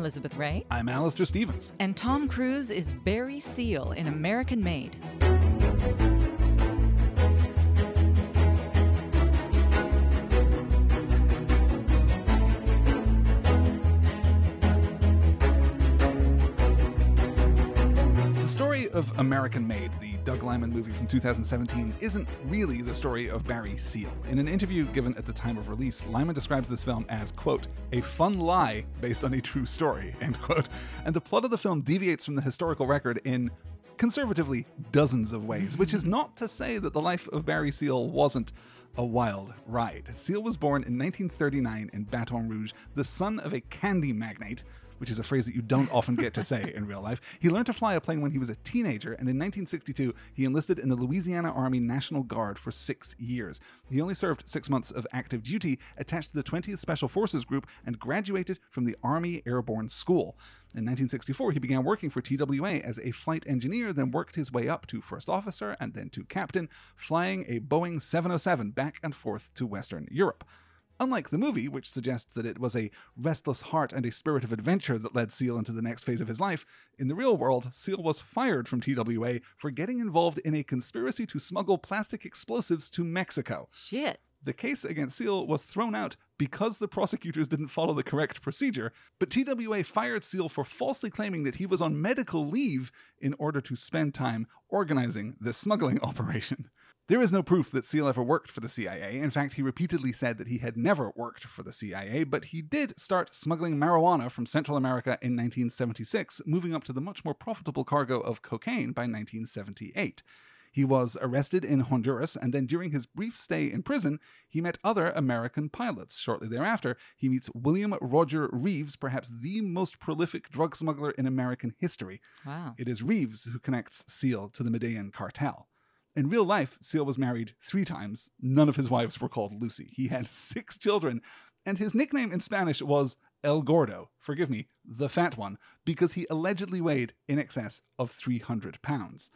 Elizabeth Ray. I'm Alistair Stevens. And Tom Cruise is Barry Seal in American Made. The story of American Made, the Doug Liman movie from 2017, isn't really the story of Barry Seal. In an interview given at the time of release, Liman describes this film as, quote, a fun lie based on a true story, end quote. And the plot of the film deviates from the historical record in, conservatively, dozens of ways, which is not to say that the life of Barry Seal wasn't a wild ride. Seal was born in 1939 in Baton Rouge, the son of a candy magnate, which is a phrase that you don't often get to say in real life. He learned to fly a plane when he was a teenager, and in 1962, he enlisted in the Louisiana Army National Guard for 6 years. He only served 6 months of active duty, attached to the 20th Special Forces Group, and graduated from the Army Airborne School. In 1964, he began working for TWA as a flight engineer, then worked his way up to first officer and then to captain, flying a Boeing 707 back and forth to Western Europe. Unlike the movie, which suggests that it was a restless heart and a spirit of adventure that led Seal into the next phase of his life, in the real world, Seal was fired from TWA for getting involved in a conspiracy to smuggle plastic explosives to Mexico. Shit. The case against Seal was thrown out because the prosecutors didn't follow the correct procedure, but TWA fired Seal for falsely claiming that he was on medical leave in order to spend time organizing this smuggling operation. There is no proof that Seal ever worked for the CIA. In fact, he repeatedly said that he had never worked for the CIA, but he did start smuggling marijuana from Central America in 1976, moving up to the much more profitable cargo of cocaine by 1978. He was arrested in Honduras, and then during his brief stay in prison, he met other American pilots. Shortly thereafter, he meets William Roger Reeves, perhaps the most prolific drug smuggler in American history. Wow. It is Reeves who connects Seal to the Medellin cartel. In real life, Seal was married 3 times. None of his wives were called Lucy. He had 6 children, and his nickname in Spanish was El Gordo, forgive me, the fat one, because he allegedly weighed in excess of 300 pounds.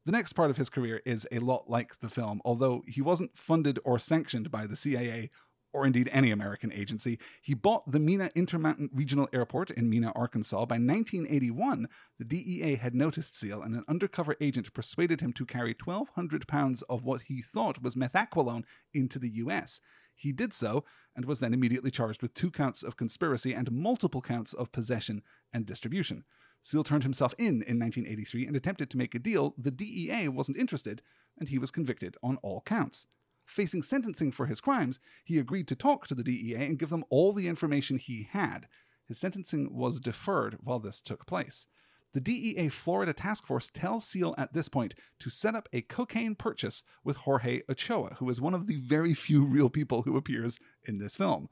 The next part of his career is a lot like the film, although he wasn't funded or sanctioned by the CIA or indeed any American agency. He bought the Mena Intermountain Regional Airport in Mena, Arkansas. By 1981, the DEA had noticed Seal, and an undercover agent persuaded him to carry 1,200 pounds of what he thought was methaqualone into the US. He did so, and was then immediately charged with 2 counts of conspiracy and multiple counts of possession and distribution. Seal turned himself in 1983 and attempted to make a deal. The DEA wasn't interested, and he was convicted on all counts. Facing sentencing for his crimes, he agreed to talk to the DEA and give them all the information he had. His sentencing was deferred while this took place. The DEA Florida Task Force tells Seal at this point to set up a cocaine purchase with Jorge Ochoa, who is one of the very few real people who appears in this film.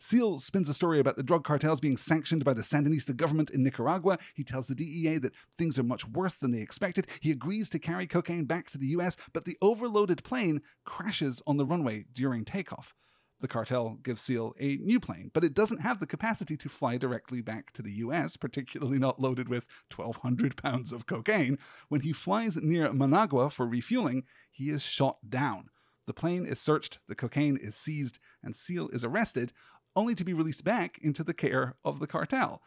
Seal spins a story about the drug cartels being sanctioned by the Sandinista government in Nicaragua. He tells the DEA that things are much worse than they expected. He agrees to carry cocaine back to the US, but the overloaded plane crashes on the runway during takeoff. The cartel gives Seal a new plane, but it doesn't have the capacity to fly directly back to the US, particularly not loaded with 1,200 pounds of cocaine. When he flies near Managua for refueling, he is shot down. The plane is searched, the cocaine is seized, and Seal is arrested, only to be released back into the care of the cartel.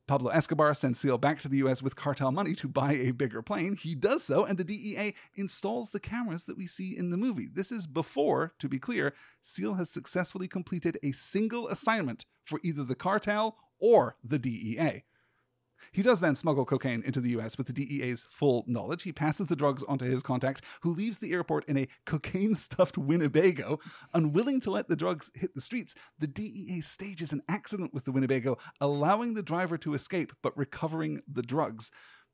Pablo Escobar sends Seal back to the US with cartel money to buy a bigger plane. He does so, and the DEA installs the cameras that we see in the movie. This is before, to be clear, Seal has successfully completed a single assignment for either the cartel or the DEA. He does then smuggle cocaine into the US with the DEA's full knowledge. He passes the drugs onto his contact, who leaves the airport in a cocaine-stuffed Winnebago. Unwilling to let the drugs hit the streets, the DEA stages an accident with the Winnebago, allowing the driver to escape but recovering the drugs.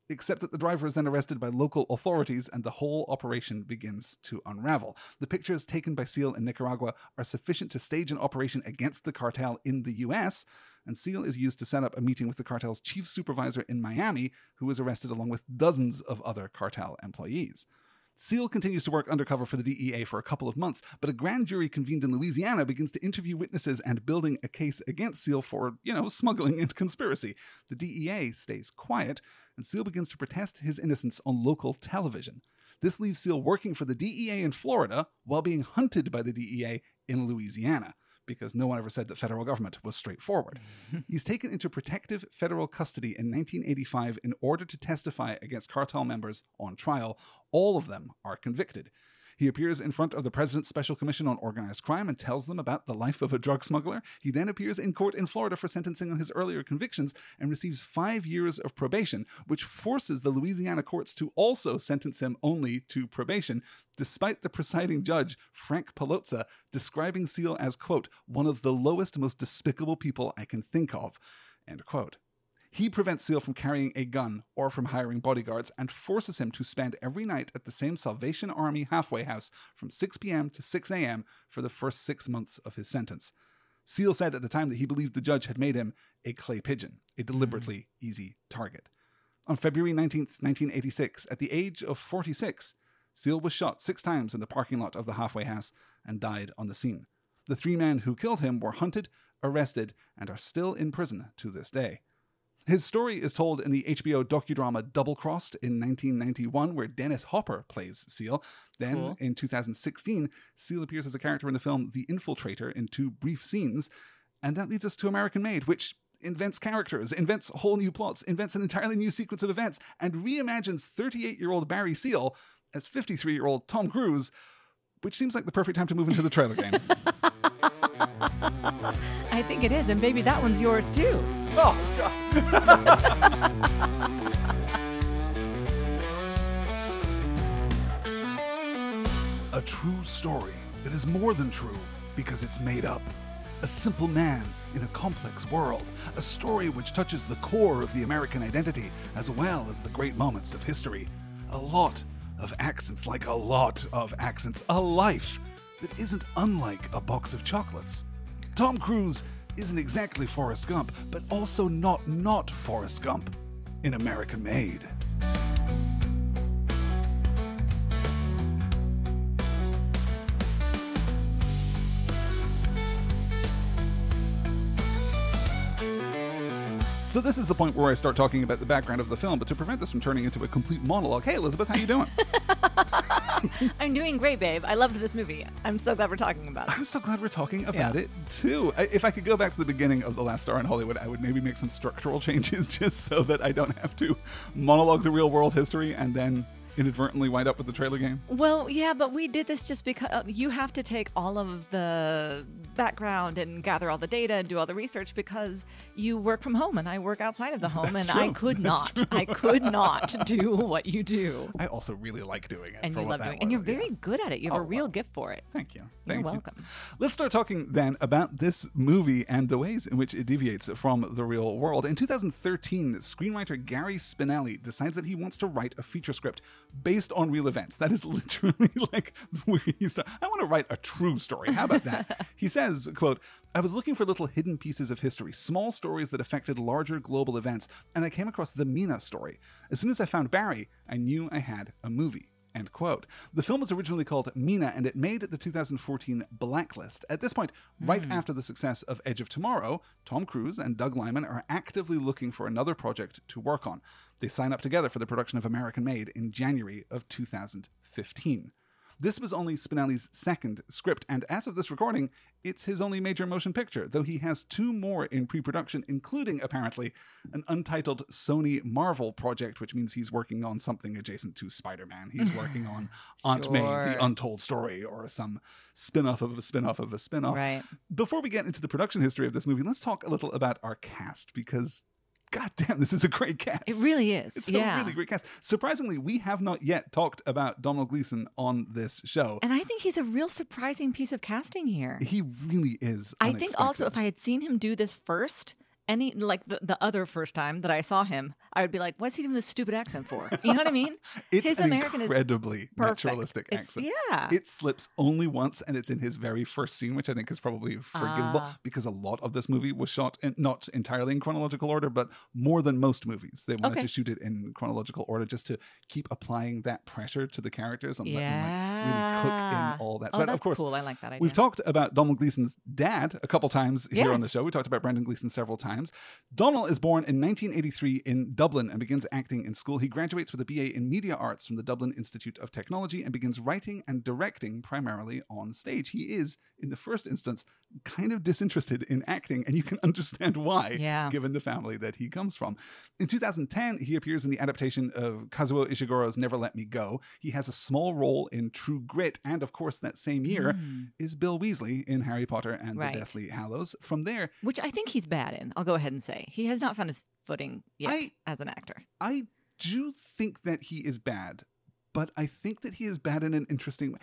Except that the driver is then arrested by local authorities and the whole operation begins to unravel. The pictures taken by Seal in Nicaragua are sufficient to stage an operation against the cartel in the US, and Seal is used to set up a meeting with the cartel's chief supervisor in Miami, who is arrested along with dozens of other cartel employees. Seal continues to work undercover for the DEA for a couple of months, but a grand jury convened in Louisiana begins to interview witnesses and building a case against Seal for, smuggling and conspiracy. The DEA stays quiet, and Seal begins to protest his innocence on local television. This leaves Seal working for the DEA in Florida while being hunted by the DEA in Louisiana. because no one ever said that federal government was straightforward. He's taken into protective federal custody in 1985 in order to testify against cartel members on trial. All of them are convicted. He appears in front of the President's Special Commission on Organized Crime and tells them about the life of a drug smuggler. He then appears in court in Florida for sentencing on his earlier convictions and receives 5 years of probation, which forces the Louisiana courts to also sentence him only to probation, despite the presiding judge, Frank Palozza, describing Seal as, quote, one of the lowest, most despicable people I can think of, end quote. He prevents Seal from carrying a gun or from hiring bodyguards and forces him to spend every night at the same Salvation Army halfway house from 6 p.m. to 6 a.m. for the first 6 months of his sentence. Seal said at the time that he believed the judge had made him a clay pigeon, a deliberately easy target. On February 19th, 1986, at the age of 46, Seal was shot 6 times in the parking lot of the halfway house and died on the scene. The 3 men who killed him were hunted, arrested, and are still in prison to this day. His story is told in the HBO docudrama Double Crossed in 1991, where Dennis Hopper plays Seal. Then, in 2016, Seal appears as a character in the film The Infiltrator in 2 brief scenes. And that leads us to American Made, which invents characters, invents whole new plots, invents an entirely new sequence of events, and reimagines 38-year-old Barry Seal as 53-year-old Tom Cruise, which seems like the perfect time to move into the trailer game. I think it is, and baby, that one's yours too. Oh, God. A true story that is more than true because it's made up. A simple man in a complex world. A story which touches the core of the American identity as well as the great moments of history. A lot of accents, like a lot of accents. A life that isn't unlike a box of chocolates. Tom Cruise isn't exactly Forrest Gump, but also not Forrest Gump in American Made. So this is the point where I start talking about the background of the film, but to prevent this from turning into a complete monologue, hey Elizabeth, how you doing? I'm doing great, babe. I loved this movie. I'm so glad we're talking about it. I'm so glad we're talking about it, too. If I could go back to the beginning of The Last Star in Hollywood, I would maybe make some structural changes just so that I don't have to monologue the real world history and then inadvertently wind up with the trailer game. Well, yeah, but we did this just because you have to take all of the background and gather all the data and do all the research because you work from home and I work outside of the home. That's and true. I could not do what you do. I also really like doing it. And for you what love that doing it. And you're was, very good at it. You have a real gift for it. Thank you. You're welcome. Let's start talking then about this movie and the ways in which it deviates from the real world. In 2013, screenwriter Gary Spinelli decides that he wants to write a feature script based on real events. That is literally like where he's I want to write a true story. How about that? He says, quote, I was looking for little hidden pieces of history, small stories that affected larger global events, and I came across the Mina story. As soon as I found Barry, I knew I had a movie. End quote. The film was originally called Mina, and it made the 2014 Blacklist. At this point, right after the success of Edge of Tomorrow, Tom Cruise and Doug Liman are actively looking for another project to work on. They sign up together for the production of American Made in January of 2015. This was only Spinelli's second script, and as of this recording, it's his only major motion picture, though he has 2 more in pre-production, including, apparently, an untitled Sony Marvel project, which means he's working on something adjacent to Spider-Man. He's working on Aunt May, The Untold Story, or some spin-off of a spin-off of a spin-off. Right. Before we get into the production history of this movie, let's talk a little about our cast, because God damn, this is a great cast. It really is. It's a really great cast. Surprisingly, we have not yet talked about Domhnall Gleeson on this show. And I think he's a real surprising piece of casting here. He really is. I think also if I had seen him do this first, the other first time that I saw him, I would be like, what's he doing this stupid accent for? You know what I mean? It's his an American incredibly is perfect. naturalistic accent. Yeah. It slips only once, and it's in his very first scene, which I think is probably forgivable because a lot of this movie was shot not entirely in chronological order, but more than most movies. They wanted to shoot it in chronological order just to keep applying that pressure to the characters and let them really cook in all that. So that's of course, cool. I like that idea. We've talked about Domhnall Gleeson's dad a couple times here on the show. We talked about Brendan Gleeson several times. Domhnall is born in 1983 in Dublin and begins acting in school. He graduates with a BA in Media Arts from the Dublin Institute of Technology and begins writing and directing primarily on stage. He is, in the first instance, kind of disinterested in acting, and you can understand why, given the family that he comes from. In 2010, he appears in the adaptation of Kazuo Ishiguro's Never Let Me Go. He has a small role in True Grit, and of course, that same year is Bill Weasley in Harry Potter and the Deathly Hallows. From there... Which I think he's bad in, I'll go ahead and say. He has not found his footing yet as an actor. I do think that he is bad, but I think that he is bad in an interesting way.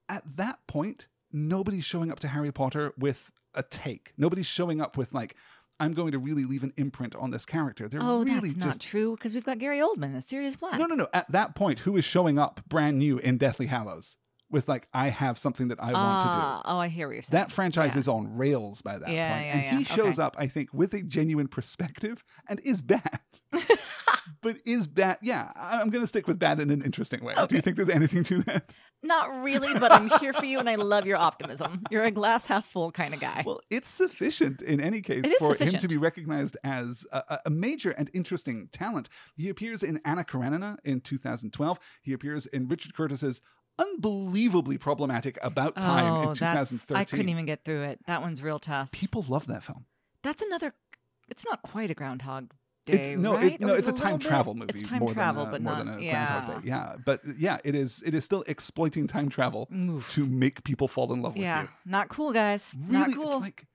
At that point, nobody's showing up to Harry Potter with a take. Nobody's showing up with like, I'm going to really leave an imprint on this character. They're really that's not true, because we've got Gary Oldman, a Sirius Black. No. At that point, who is showing up brand new in Deathly Hallows? With like, I have something that I want to do. Oh, I hear what you're saying. That franchise is on rails by that point. And he shows up, I think, with a genuine perspective and is bad. But is bad. Yeah, I'm going to stick with bad in an interesting way. Okay. Do you think there's anything to that? Not really, but I'm here for you and I love your optimism. You're a glass half full kind of guy. Well, it's sufficient in any case for him to be recognized as a major and interesting talent. He appears in Anna Karenina in 2012. He appears in Richard Curtis's unbelievably problematic About Time in 2013. I couldn't even get through it. That one's real tough. People love that film. That's another... It's not quite a Groundhog Day, right? It's a time travel movie. It's time travel, but more not than a Groundhog Day. Yeah, but yeah, it is still exploiting time travel to make people fall in love with you. Yeah, not cool, guys. Really, not cool. Like,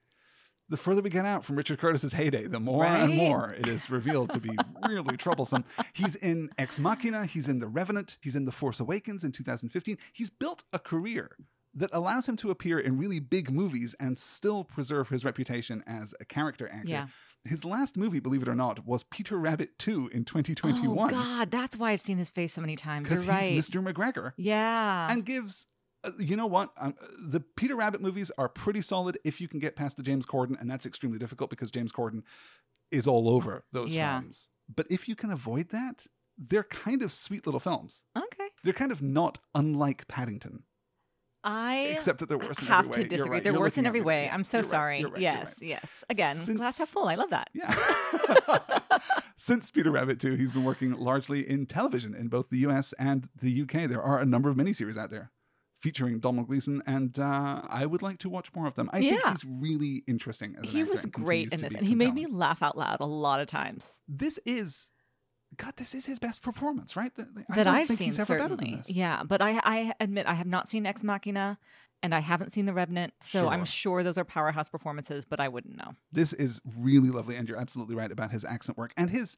the further we get out from Richard Curtis's heyday, the more and more it is revealed to be really troublesome. He's in Ex Machina, he's in The Revenant, he's in The Force Awakens in 2015. He's built a career that allows him to appear in really big movies and still preserve his reputation as a character actor. Yeah. His last movie, believe it or not, was Peter Rabbit 2 in 2021. Oh, God, that's why I've seen his face so many times. You're right. Because he's Mr. McGregor. Yeah. And gives... you know what? The Peter Rabbit movies are pretty solid if you can get past the James Corden, and that's extremely difficult because James Corden is all over those films. But if you can avoid that, they're kind of sweet little films. Okay. They're kind of not unlike Paddington. Except that they're worse in every way. I have to disagree. Right. They're You're worse in every me. way. I'm so sorry. You're right. Yes. Again, glass half full. I love that. Yeah. Since Peter Rabbit 2, he's been working largely in television in both the US and the UK. There are a number of miniseries out there featuring Donald Gleeson, and I would like to watch more of them. I think he's really interesting as an actor. He was great in this, and he made me laugh out loud a lot of times. This is his best performance, right? That I've seen, he's ever certainly. Better than this. Yeah, but I admit I have not seen Ex Machina, and I haven't seen The Revenant, so I'm sure those are powerhouse performances, but I wouldn't know. This is really lovely, and you're absolutely right about his accent work and his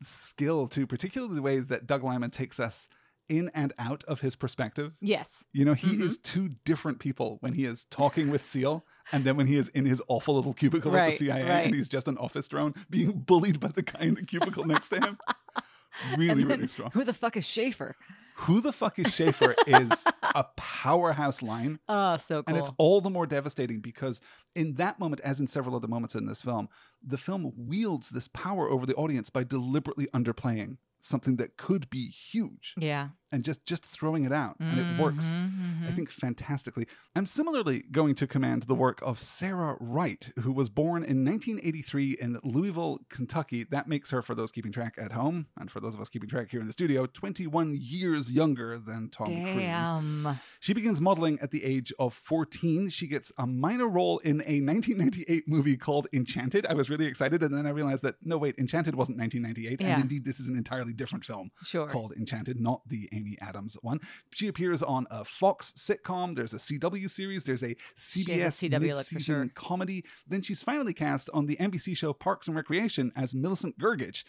skill, too, particularly the ways that Doug Liman takes us in and out of his perspective. Yes. You know, he is two different people when he is talking with Seal and then when he is in his awful little cubicle at the CIA and he's just an office drone being bullied by the guy in the cubicle next to him. Really strong. Who the fuck is Schaefer? Who the fuck is Schaefer is a powerhouse line. Oh, so cool. And it's all the more devastating because in that moment, as in several other moments in this film, the film wields this power over the audience by deliberately underplaying something that could be huge. Yeah. And just throwing it out. And it works, I think, fantastically. I'm similarly going to commend the work of Sarah Wright, who was born in 1983 in Louisville, Kentucky. That makes her, for those keeping track at home, and for those of us keeping track here in the studio, 21 years younger than Tom Cruise. She begins modeling at the age of 14. She gets a minor role in a 1998 movie called Enchanted. I was really excited, and then I realized that, no, wait, Enchanted wasn't 1998, and indeed this is an entirely different film called Enchanted, not the Amy Adams one. She appears on a Fox sitcom. There's a CW series. There's a CBS mid-season comedy. Then she's finally cast on the NBC show Parks and Recreation as Millicent Gergich,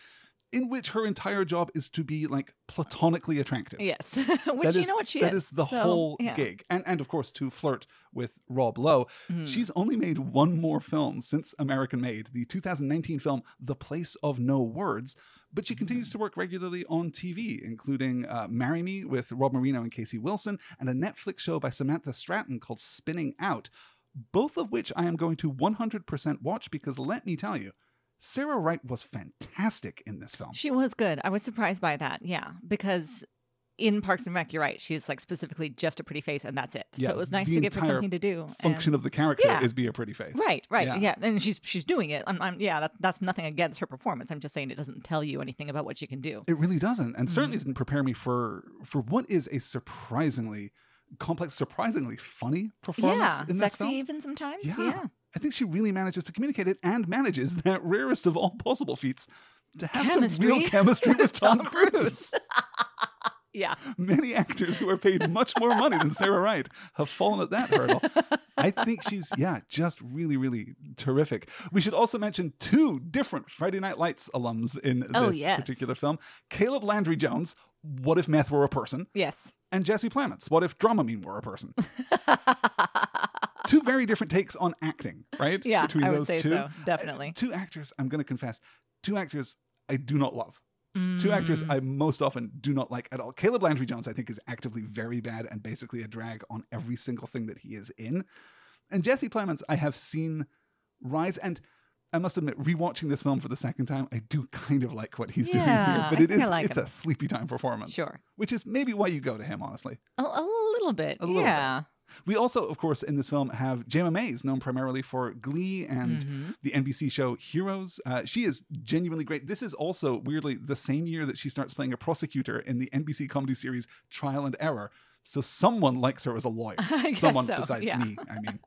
in which her entire job is to be like platonically attractive. Yes. Which you know what she is. That is the whole gig. And of course to flirt with Rob Lowe. She's only made one more film since American Made, the 2019 film The Place of No Words, but she continues to work regularly on TV, including Marry Me with Rob Marino and Casey Wilson, and a Netflix show by Samantha Stratton called Spinning Out, both of which I am going to 100% watch because let me tell you, Sarah Wright was fantastic in this film. She was good. I was surprised by that, because in Parks and Rec, you're right. She's like specifically just a pretty face, and that's it. Yeah, so it was nice the to give her entire something to do. Function of the character Yeah. is be a pretty face. Right, yeah. And she's doing it. That's nothing against her performance. I'm just saying it doesn't tell you anything about what she can do. It really doesn't, and certainly didn't prepare me for what is a surprisingly complex, surprisingly funny performance in this sexy film. even sometimes. Yeah. Yeah. I think she really manages to communicate it and manages that rarest of all possible feats to have some real chemistry with Tom Cruise. Yeah. Many actors who are paid much more money than Sarah Wright have fallen at that hurdle. I think she's, just really, really terrific. We should also mention 2 different Friday Night Lights alums in this particular film. Caleb Landry Jones, What If Meth Were a Person? Yes. And Jesse Plemons, What If Dramamine Were a Person? 2 very different takes on acting, right? Yeah, Between I would those say 2. so. Definitely. 2 actors, I'm going to confess, 2 actors I do not love. 2 actors I most often do not like at all. Caleb Landry Jones, I think, is actively very bad and basically a drag on every single thing that he is in. And Jesse Plemons, I have seen rise, and I must admit, rewatching this film for the second time, I do kind of like what he's doing here. But it's a sleepy time performance. Sure. Which is maybe why you go to him, honestly. A little bit. A little bit. We also, of course, in this film have Jayma Mays, known primarily for Glee and the NBC show Heroes. She is genuinely great. This is also, weirdly, the same year that she starts playing a prosecutor in the NBC comedy series Trial and Error. So someone likes her as a lawyer. Someone besides me, I mean,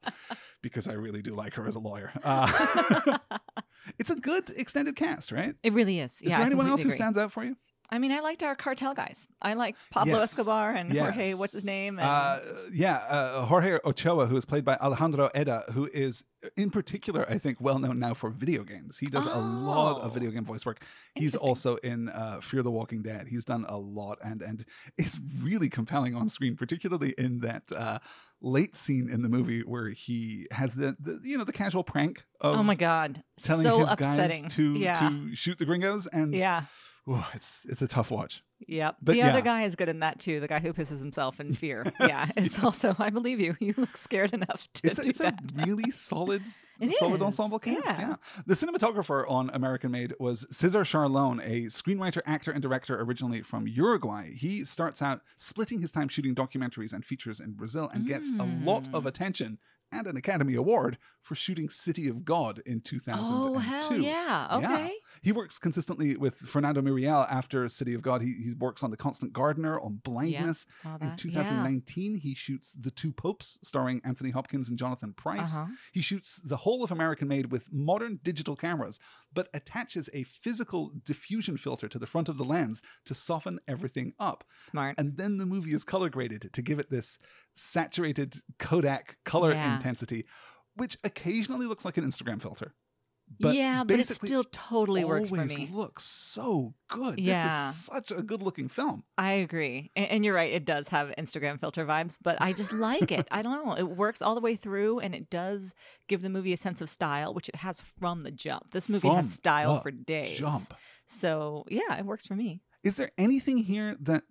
because I really do like her as a lawyer. It's a good extended cast, right? It really is. Is there anyone else who stands out for you? I mean, I liked our cartel guys. I like Pablo Escobar and Jorge, what's his name? And... Jorge Ochoa, who is played by Alejandro Eda, who is, in particular, I think, well known now for video games. He does a lot of video game voice work. He's also in Fear the Walking Dead. He's done a lot and is really compelling on screen, particularly in that late scene in the movie where he has the casual prank of oh my God, telling so his upsetting. guys to shoot the gringos, and ooh, it's a tough watch. Yep. But the other guy is good in that too. The guy who pisses himself in fear. It's also, I believe you. You look scared enough to do that. It's a really solid ensemble cast. Yeah. The cinematographer on American Made was Cesar Charlone, a screenwriter, actor, and director originally from Uruguay. He starts out splitting his time shooting documentaries and features in Brazil and gets a lot of attention and an Academy Award for shooting City of God in 2002. Oh, hell yeah. Okay. Yeah. He works consistently with Fernando Muriel after City of God. He works on The Constant Gardener, on Blindness. Saw that. In 2019, he shoots The Two Popes, starring Anthony Hopkins and Jonathan Pryce. He shoots the whole of American Made with modern digital cameras, but attaches a physical diffusion filter to the front of the lens to soften everything up. Smart. And then the movie is color graded to give it this saturated Kodak color intensity, which occasionally looks like an Instagram filter. But but it still totally works for me. Always looks so good. Yeah. This is such a good looking film. I agree. And you're right, it does have Instagram filter vibes, but I just like it. I don't know. It works all the way through, and it does give the movie a sense of style, which it has from the jump. This movie has style for days. So, yeah, it works for me. Is there anything here that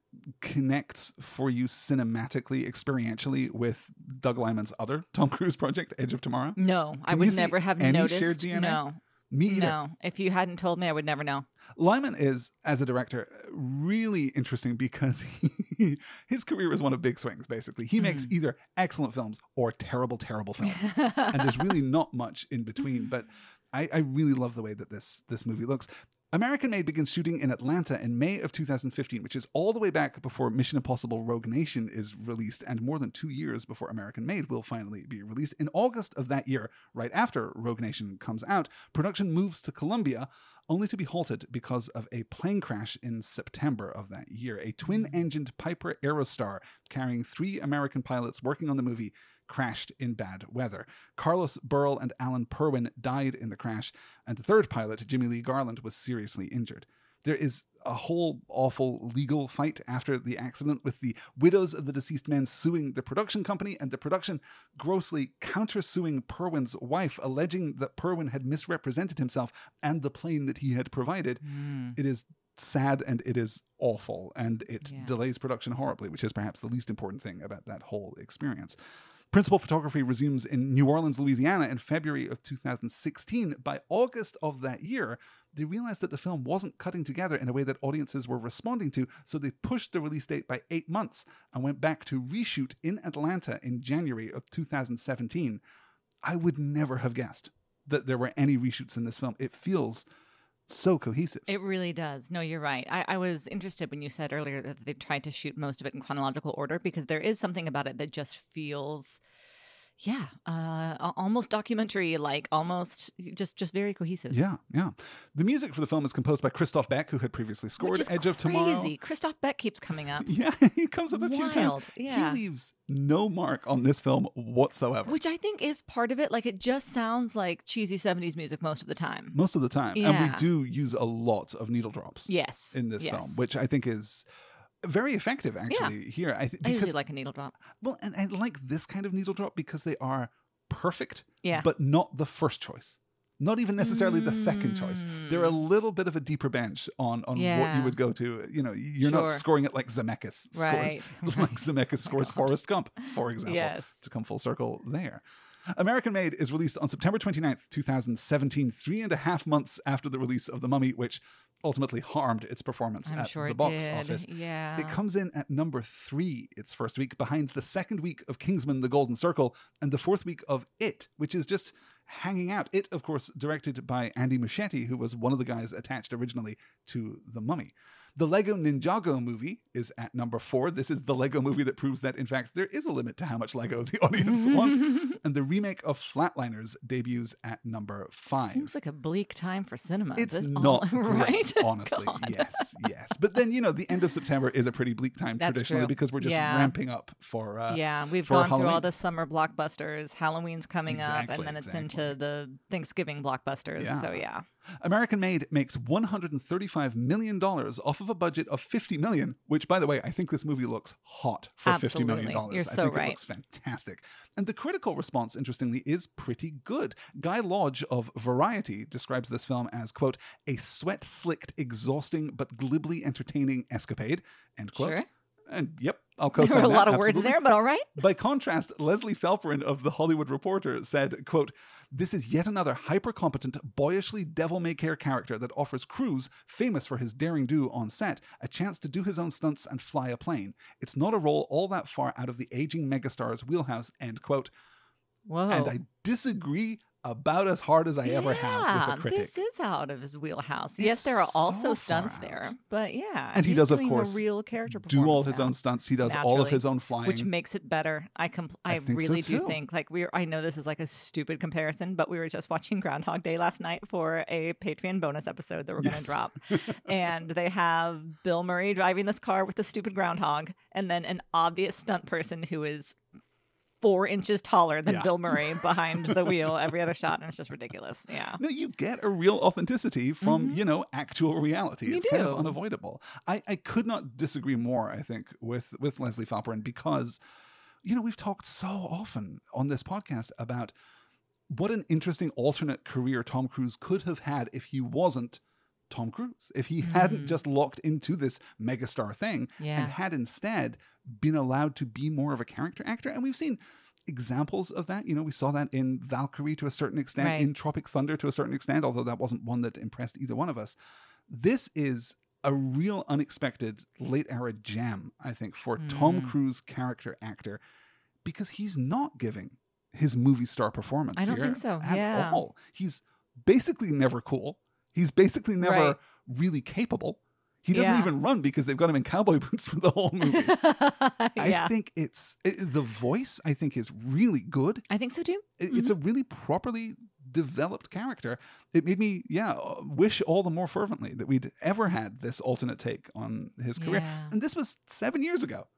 connects for you cinematically, experientially with Doug Liman's other Tom Cruise project, Edge of Tomorrow? No, I would never have noticed. Shared DNA? No. Me either. No, if you hadn't told me, I would never know. Lyman is, as a director, really interesting because his career is one of big swings, basically. He makes either excellent films or terrible, terrible films. And there's really not much in between. But I really love the way that this movie looks. American Made begins shooting in Atlanta in May of 2015, which is all the way back before Mission Impossible Rogue Nation is released, and more than 2 years before American Made will finally be released. In August of that year, right after Rogue Nation comes out, production moves to Colombia, only to be halted because of a plane crash in September of that year. A twin-engined Piper Aerostar carrying 3 American pilots working on the movie crashed in bad weather. Carlos Burrell and Alan Purwin died in the crash, and the third pilot, Jimmy Lee Garland, was seriously injured. There is a whole awful legal fight after the accident, with the widows of the deceased men suing the production company and the production grossly countersuing Purwin's wife, alleging that Purwin had misrepresented himself and the plane that he had provided. It is sad and it is awful, and it delays production horribly, which is perhaps the least important thing about that whole experience. Principal photography resumes in New Orleans, Louisiana in February of 2016. By August of that year, they realized that the film wasn't cutting together in a way that audiences were responding to, so they pushed the release date by 8 months and went back to reshoot in Atlanta in January of 2017. I would never have guessed that there were any reshoots in this film. It feels so cohesive. It really does. No, you're right. I was interested when you said earlier that they tried to shoot most of it in chronological order, because there is something about it that just feels, almost documentary, like almost just very cohesive. Yeah. The music for the film is composed by Christoph Beck, who had previously scored Edge of Tomorrow. Crazy. Christoph Beck keeps coming up. Yeah, he comes up a few times. Yeah. He leaves no mark on this film whatsoever. Which I think is part of it. Like, it just sounds like cheesy 70s music most of the time. Most of the time. Yeah. And we do use a lot of needle drops in this film, which I think is very effective, actually, here. I usually like a needle drop. Well, and I like this kind of needle drop because they are perfect, yeah, but not the first choice. Not even necessarily the second choice. They're a little bit of a deeper bench on what you would go to. You know, you're not scoring it like Zemeckis scores. Like Zemeckis scores Forrest Gump, for example, to come full circle there. American Made is released on September 29th, 2017, 3.5 months after the release of The Mummy, which ultimately harmed its performance at the box office. Yeah. It comes in at number 3 its first week, behind the second week of Kingsman: The Golden Circle and the fourth week of It, which is just hanging out. It, of course, directed by Andy Muschietti, who was one of the guys attached originally to The Mummy. The Lego Ninjago movie is at number 4. This is the Lego movie that proves that, in fact, there is a limit to how much Lego the audience wants. And the remake of Flatliners debuts at number 5. Seems like a bleak time for cinema. It's not great, right? honestly. God. Yes. But then, the end of September is a pretty bleak time traditionally, because we're just ramping up for we've for gone Halloween. through all the summer blockbusters. Halloween's coming up, and then it's into the Thanksgiving blockbusters. Yeah. So, yeah. American Made makes $135 million off of a budget of $50 million, which, by the way, I think this movie looks hot for $50 million. You're so I think right. It looks fantastic. And the critical response, interestingly, is pretty good. Guy Lodge of Variety describes this film as, quote, a sweat-slicked, exhausting, but glibly entertaining escapade, end quote. Sure. And yep, I'll co-sign There were a lot of absolutely. words there, but all right. By contrast, Leslie Falperin of The Hollywood Reporter said, quote, this is yet another hyper-competent, boyishly devil-may-care character that offers Cruise, famous for his daring-do on set, a chance to do his own stunts and fly a plane. It's not a role all that far out of the aging megastar's wheelhouse, end quote. Whoa. And I disagree about as hard as I ever have with a critic. This is out of his wheelhouse. Yes, there are also so stunts far there, out. but yeah. And he does, of doing course, a real character do all his now. own stunts. He does all of Naturally, his own flying. which makes it better. I think really so, do too. think, like, I know this is like a stupid comparison, but we were just watching Groundhog Day last night for a Patreon bonus episode that we're going to drop. And they have Bill Murray driving this car with the stupid groundhog, and then an obvious stunt person who is 4 inches taller than Bill Murray behind the wheel every other shot, and it's just ridiculous. Yeah. No, you get a real authenticity from, actual reality. It's kind of unavoidable. I could not disagree more, I think, with Leslie Falperin, because, we've talked so often on this podcast about what an interesting alternate career Tom Cruise could have had if he wasn't Tom Cruise, if he hadn't just locked into this megastar thing and had instead been allowed to be more of a character actor. And we've seen examples of that. We saw that in Valkyrie to a certain extent, in Tropic Thunder to a certain extent, although that wasn't one that impressed either one of us. This is a real unexpected late era gem, I think, for Tom Cruise character actor, because he's not giving his movie star performance I don't here think so. at all. He's basically never cool. He's basically never really capable. He doesn't even run because they've got him in cowboy boots for the whole movie. I think the voice, I think, is really good. I think so too. It's a really properly developed character. It made me, wish all the more fervently that we'd ever had this alternate take on his career. And this was 7 years ago.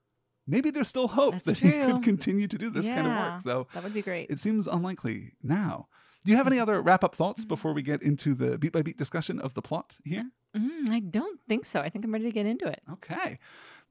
Maybe there's still hope that he could continue to do this kind of work, though. That would be great. It seems unlikely now. Do you have any other wrap-up thoughts before we get into the beat-by-beat discussion of the plot here? I don't think so. I think I'm ready to get into it. Okay.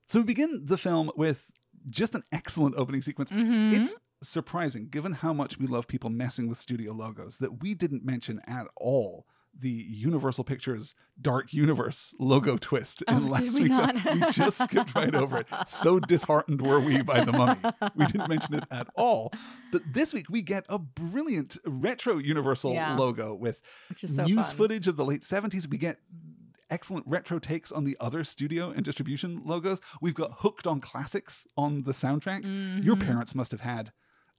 So we begin the film with just an excellent opening sequence. It's surprising, given how much we love people messing with studio logos, that we didn't mention at all the Universal Pictures Dark Universe logo twist in last we week's not? episode. We just skipped right over it. So disheartened were we by The Mummy. We didn't mention it at all. But this week we get a brilliant retro Universal logo with news footage of the late 70s. We get excellent retro takes on the other studio and distribution logos. We've got Hooked on Classics on the soundtrack. Mm-hmm. Your parents must have had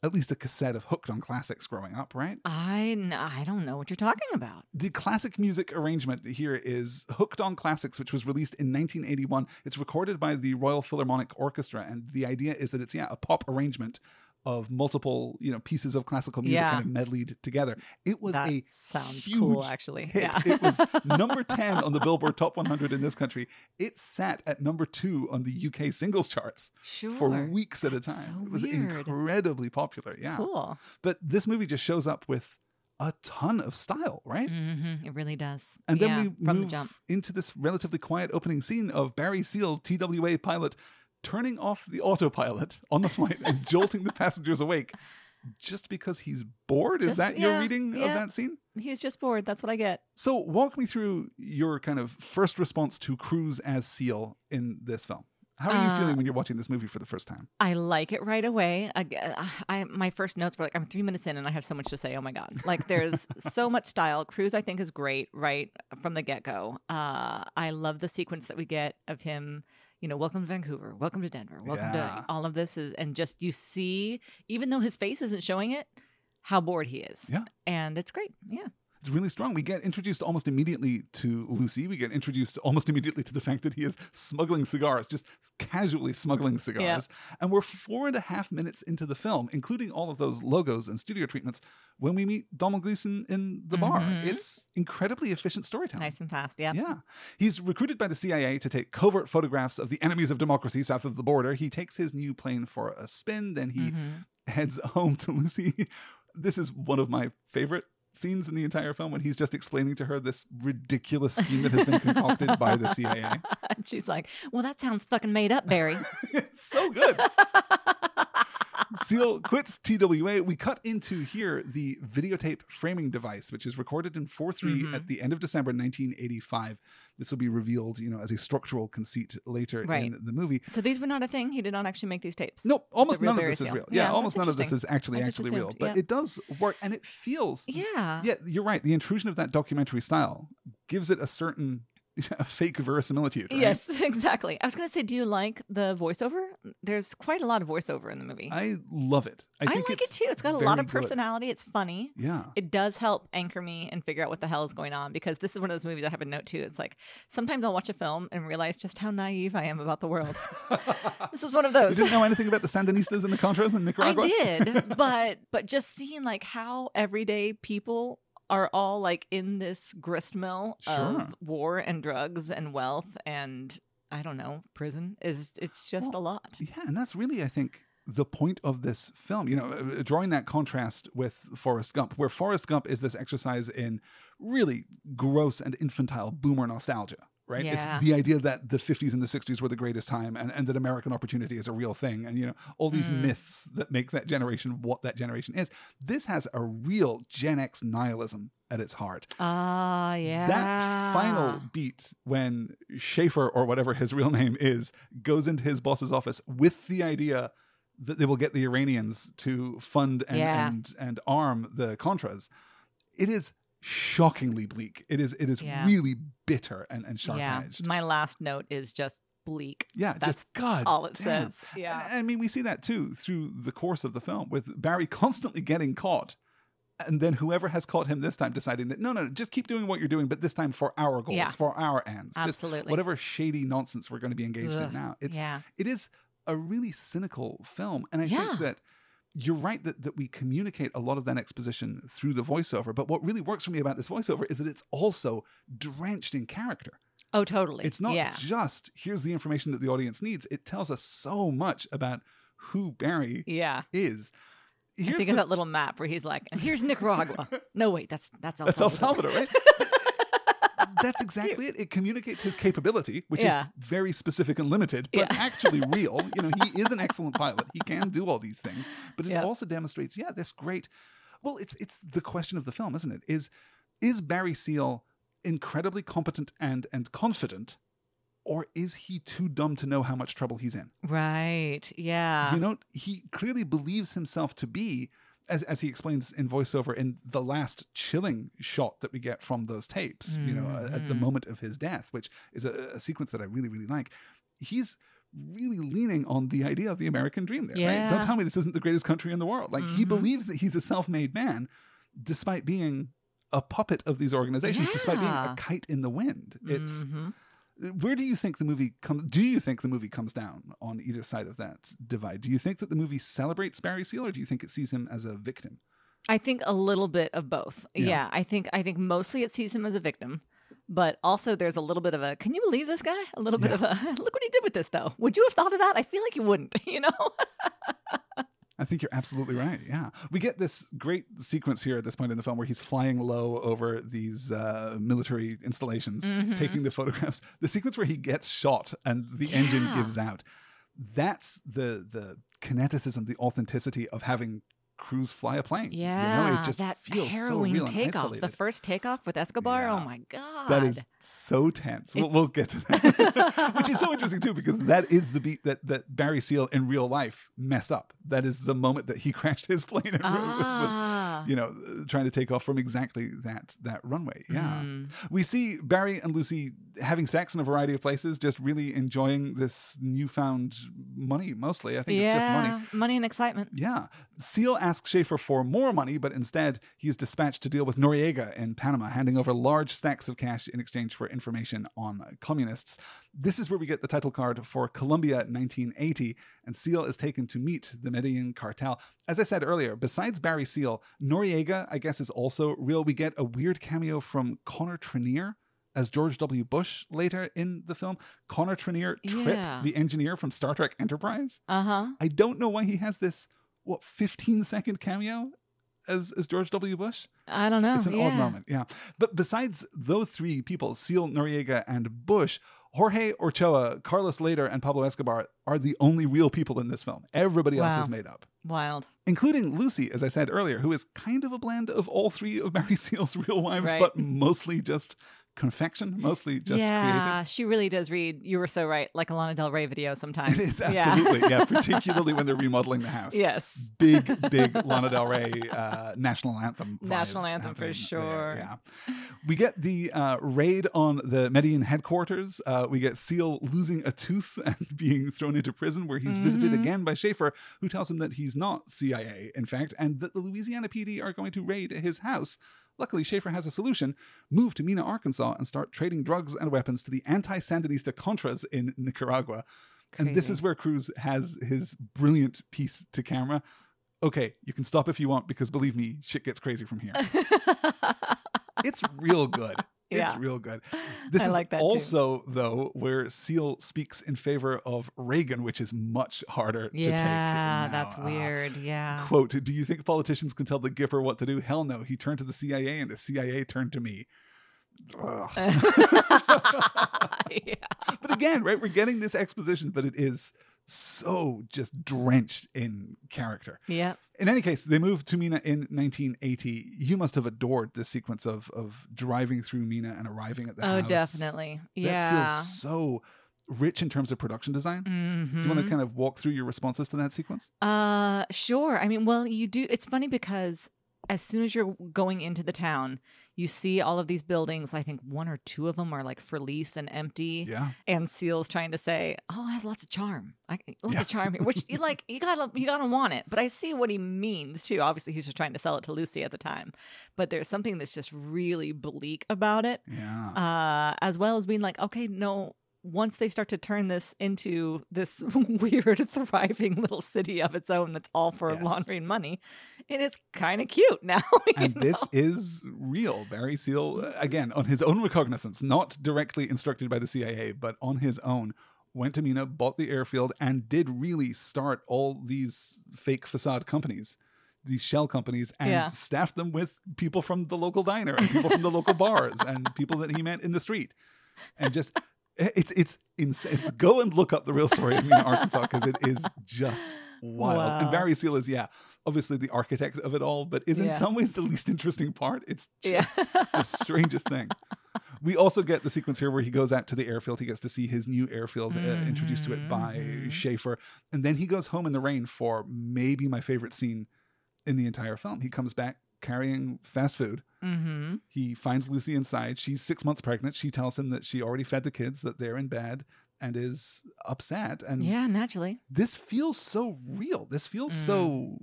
at least a cassette of Hooked on Classics growing up, right? I don't know what you're talking about. The classic music arrangement here is Hooked on Classics, which was released in 1981. It's recorded by the Royal Philharmonic Orchestra, and the idea is that it's a pop arrangement of multiple, pieces of classical music kind of medleyed together. It was sounds huge cool, actually. hit. Yeah. It was number 10 on the Billboard Top 100 in this country. It sat at number 2 on the UK singles charts for weeks at a time. So it was weird. incredibly popular. Yeah. Cool. But this movie just shows up with a ton of style, right? Mm-hmm. It really does. And then we from move the jump into this relatively quiet opening scene of Barry Seal, TWA pilot, turning off the autopilot on the flight and jolting the passengers awake just because he's bored. Is that your reading of that scene? He's just bored. That's what I get. So walk me through your kind of first response to Cruise as Seal in this film. How are you feeling when you're watching this movie for the first time? I like it right away. My first notes were like, I'm 3 minutes in and I have so much to say. Oh my God. Like there's so much style. Cruise, I think, is great right from the get-go. I love the sequence that we get of him, welcome to Vancouver, welcome to Denver, welcome to all of this and just you see, even though his face isn't showing it, how bored he is. Yeah. And it's great. Yeah. It's really strong. We get introduced almost immediately to Lucy. We get introduced almost immediately to the fact that he is smuggling cigars, just casually smuggling cigars. Yeah. And we're 4.5 minutes into the film, including all of those logos and studio treatments, when we meet Domhnall Gleeson in the bar. It's incredibly efficient storytelling. Nice and fast, yeah. Yeah. He's recruited by the CIA to take covert photographs of the enemies of democracy south of the border. He takes his new plane for a spin, then he heads home to Lucy. This is one of my favorite scenes in the entire film when he's just explaining to her this ridiculous scheme that has been concocted by the CIA. And she's like, well, that sounds fucking made up, Barry. It's so good. Seal quits TWA. We cut into here the videotape framing device, which is recorded in 4:3 at the end of December 1985. This will be revealed, as a structural conceit later in the movie. So these were not a thing? He did not actually make these tapes? Nope. Almost none of this is real. Yeah, almost none of this is actually assumed, real. But it does work, and it feels... Yeah, you're right. The intrusion of that documentary style gives it a certain... a fake verisimilitude, right? Yes, exactly. I was going to say, do you like the voiceover? There's quite a lot of voiceover in the movie. I love it. I think like it too. It's got a lot of personality. It's funny. Yeah. It does help anchor me and figure out what the hell is going on, because this is one of those movies I have a note too. It's like sometimes I'll watch a film and realize just how naive I am about the world. This was one of those. You didn't know anything about the Sandinistas and the Contras in Nicaragua? I did, but just seeing like how everyday people are all like in this gristmill of war and drugs and wealth and I don't know, prison it's just a lot. Yeah, and that's really, I think, the point of this film, drawing that contrast with Forrest Gump, where Forrest Gump is this exercise in really gross and infantile boomer nostalgia. Right? Yeah. It's the idea that the 50s and the 60s were the greatest time and that American opportunity is a real thing. And, all these myths that make that generation what that generation is. This has a real Gen X nihilism at its heart. Yeah. That final beat when Schaefer, or whatever his real name is, goes into his boss's office with the idea that they will get the Iranians to fund and arm the Contras. It is shockingly bleak. It is really bitter and sharp-edged. Yeah. My last note is just bleak. Yeah, that's just God. All it says. Yeah. I mean, we see that too through the course of the film, with Barry constantly getting caught, and then whoever has caught him this time deciding that no, just keep doing what you're doing, but this time for our goals, for our ends. Absolutely. Just whatever shady nonsense we're going to be engaged in now. It is a really cynical film, and I think that you're right that we communicate a lot of that exposition through the voiceover. But what really works for me about this voiceover is that it's also drenched in character. Oh, totally. It's not just, here's the information that the audience needs. It tells us so much about who Barry is. I think of that little map where he's like, and here's Nicaragua. No, wait, that's El Salvador. That's El Salvador, right? That's exactly it. It communicates his capability, which is very specific and limited, but actually real. He is an excellent pilot. He can do all these things. But it also demonstrates, this great... Well, it's the question of the film, isn't it? Is Is Barry Seal incredibly competent and confident, or is he too dumb to know how much trouble he's in? Right. Yeah. You know, he clearly believes himself to be, as he explains in voiceover in the last chilling shot that we get from those tapes, you know, at the moment of his death, which is a sequence that I really, really like. He's really leaning on the idea of the American dream there, right? Don't tell me this isn't the greatest country in the world. Like, he believes that he's a self-made man, despite being a puppet of these organizations, despite being a kite in the wind. It's where do you think the movie comes down on either side of that divide? Do you think that the movie celebrates Barry Seal, or do you think it sees him as a victim? I think a little bit of both. Yeah, I think mostly it sees him as a victim, but also there's a little bit of a, can you believe this guy? A little bit of a, look what he did with this though. Would you have thought of that? I feel like you wouldn't, you know? I think you're absolutely right. Yeah. We get this great sequence here at this point in the film where he's flying low over these military installations, taking the photographs. The sequence where he gets shot and the engine gives out. That's the kineticism, the authenticity of having crews fly a plane. Yeah. You know, it just that feels harrowing so real takeoff. and isolated. The first takeoff with Escobar. Oh my God. That is so tense. We'll get to that. Which is so interesting too, because that is the beat that Barry Seal in real life messed up. That is the moment that he crashed his plane and was, you know, trying to take off from exactly that runway. Yeah. We see Barry and Lucy having sex in a variety of places, just really enjoying this newfound money mostly. I think it's just money. Money and excitement. Yeah. Seal asks Schaefer for more money, but instead he is dispatched to deal with Noriega in Panama, handing over large stacks of cash in exchange for information on communists. This is where we get the title card for Colombia 1980, and Seal is taken to meet the Medellin cartel. As I said earlier, besides Barry Seal, Noriega, I guess, is also real. We get a weird cameo from Connor Trinneer as George W. Bush later in the film. Connor Trinneer, Trip, the engineer from Star Trek Enterprise. I don't know why he has this 15-second cameo as George W. Bush? I don't know. It's an odd moment, yeah. But besides those three people, Seal, Noriega, and Bush, Jorge Ochoa, Carlos Leder, and Pablo Escobar are the only real people in this film. Everybody else is made up. Wild. Including Lucy, as I said earlier, who is kind of a blend of all three of Barry Seal's real wives, but mostly just confection, mostly just created. Yeah, she really does read, you were so right, like a Lana Del Rey video sometimes. It is, absolutely. Yeah, particularly when they're remodeling the house. Yes. Big Lana Del Rey national anthem vibes. National anthem for sure. Yeah. We get the raid on the Medellin headquarters. We get Seal losing a tooth and being thrown into prison, where he's visited again by Schaefer, who tells him that he's not CIA, in fact, and that the Louisiana PD are going to raid his house. Luckily, Schaefer has a solution: move to Mena, Arkansas, and start trading drugs and weapons to the anti-Sandinista Contras in Nicaragua. Crazy. And this is where Cruz has his brilliant piece to camera. Okay, you can stop if you want, because believe me, shit gets crazy from here. It's real good. It's real good. This is like also, though, where Seal speaks in favor of Reagan, which is much harder to take. Yeah, that's weird. Yeah. Quote, do you think politicians can tell the Gipper what to do? Hell no. He turned to the CIA and the CIA turned to me. But again, right, we're getting this exposition, but it is so just drenched in character. Yeah. In any case, they moved to Mena in 1980. You must have adored this sequence of driving through Mena and arriving at the house. Oh, definitely. Yeah. That feels so rich in terms of production design. Do you want to kind of walk through your responses to that sequence? Sure. I mean, well, you do. It's funny because as soon as you're going into the town, you see all of these buildings. I think one or two of them are like for lease and empty. Yeah. And Seal's trying to say, "Oh, it has lots of charm. Lots of charm here," which you gotta want it. But I see what he means too. Obviously, he's just trying to sell it to Lucy at the time. But there's something that's just really bleak about it. Yeah. As well as being like, okay, no. Once they start to turn this into this weird, thriving little city of its own that's all for laundering money, and it's kind of cute now. And this is real. Barry Seal, again, on his own recognizance, not directly instructed by the CIA, but on his own, went to Mena, bought the airfield, and did really start all these fake facade companies, these shell companies, and staffed them with people from the local diner and people from the local bars and people that he met in the street. And just... It's insane. Go and look up the real story of Mena, Arkansas, because it is just wild. Wow. And Barry Seal is, obviously the architect of it all, but is in some ways the least interesting part. It's just the strangest thing. We also get the sequence here where he goes out to the airfield. He gets to see his new airfield, introduced to it by Schaefer. And then he goes home in the rain for maybe my favorite scene in the entire film. He comes back carrying fast food. He finds Lucy inside. She's 6 months pregnant. She tells him that she already fed the kids, that they're in bed, and is upset. And naturally. This feels so real. This feels so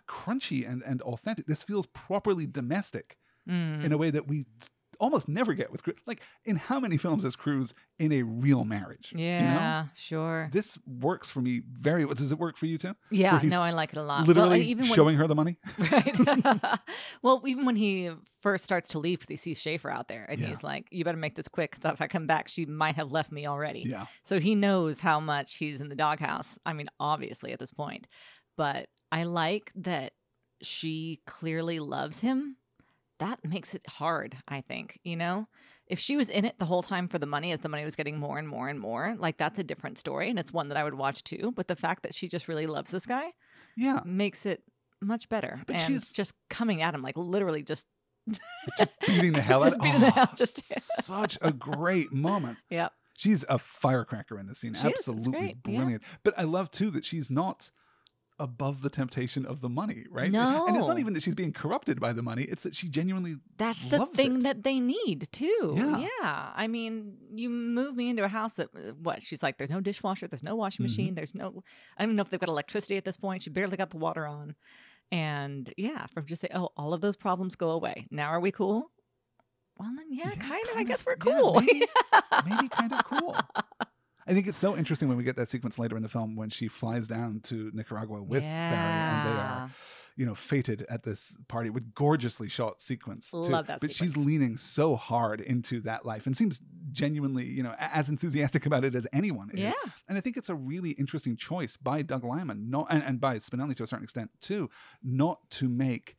crunchy and authentic. This feels properly domestic in a way that we almost never get with Cruise. Like, in how many films is Cruise in a real marriage? Sure. This works for me very well. Does it work for you too? Yeah, no, I like it a lot. Literally even showing her the money? Right. Well, even when he first starts to leave because he sees Schaefer out there and he's like, you better make this quick because if I come back, she might have left me already. Yeah. So he knows how much he's in the doghouse. I mean, obviously at this point. But I like that she clearly loves him. That makes it hard, I think, you know? If she was in it the whole time for the money, as the money was getting more and more and more, like, that's a different story, and it's one that I would watch too. But the fact that she just really loves this guy makes it much better. But she's just coming at him, like, literally just beating the hell out of him. Just such a great moment. Yeah. She's a firecracker in this scene. She Absolutely brilliant. Yeah. But I love, too, that she's not above the temptation of the money, right? No. And it's not even that she's being corrupted by the money. It's that she genuinely That's the thing that they need, too. Yeah. I mean, you move me into a house that, she's like, there's no dishwasher, there's no washing machine, there's no, I don't even know if they've got electricity at this point. She barely got the water on. And from just say, oh, all of those problems go away. Now are we cool? Well, then, kind of. I guess we're cool. Maybe kind of cool. I think it's so interesting when we get that sequence later in the film when she flies down to Nicaragua with Barry, and they are, fated at this party with gorgeously shot sequence. Love that But sequence. she's leaning so hard into that life and seems genuinely, as enthusiastic about it as anyone is. Yeah. And I think it's a really interesting choice by Doug Liman, and by Spinelli to a certain extent too, not to make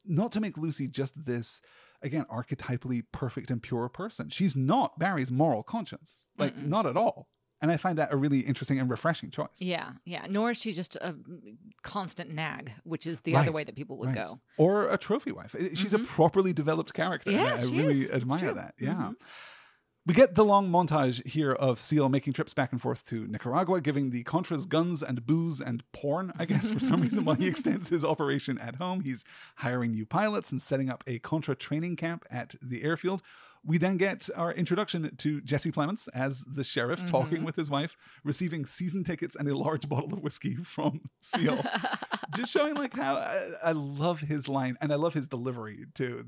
Lucy just this, again, archetypally perfect and pure person. She's not Barry's moral conscience, not at all. And I find that a really interesting and refreshing choice. Yeah. Nor is she just a constant nag, which is the other way that people would go. Or a trophy wife. She's a properly developed character. Yeah, I really admire that. Yeah. We get the long montage here of Seal making trips back and forth to Nicaragua, giving the Contras guns and booze and porn, I guess, for some reason, while he extends his operation at home. He's hiring new pilots and setting up a Contra training camp at the airfield. We then get our introduction to Jesse Plemons as the sheriff, talking with his wife, receiving season tickets and a large bottle of whiskey from Seal. Just showing how I love his line, and I love his delivery too,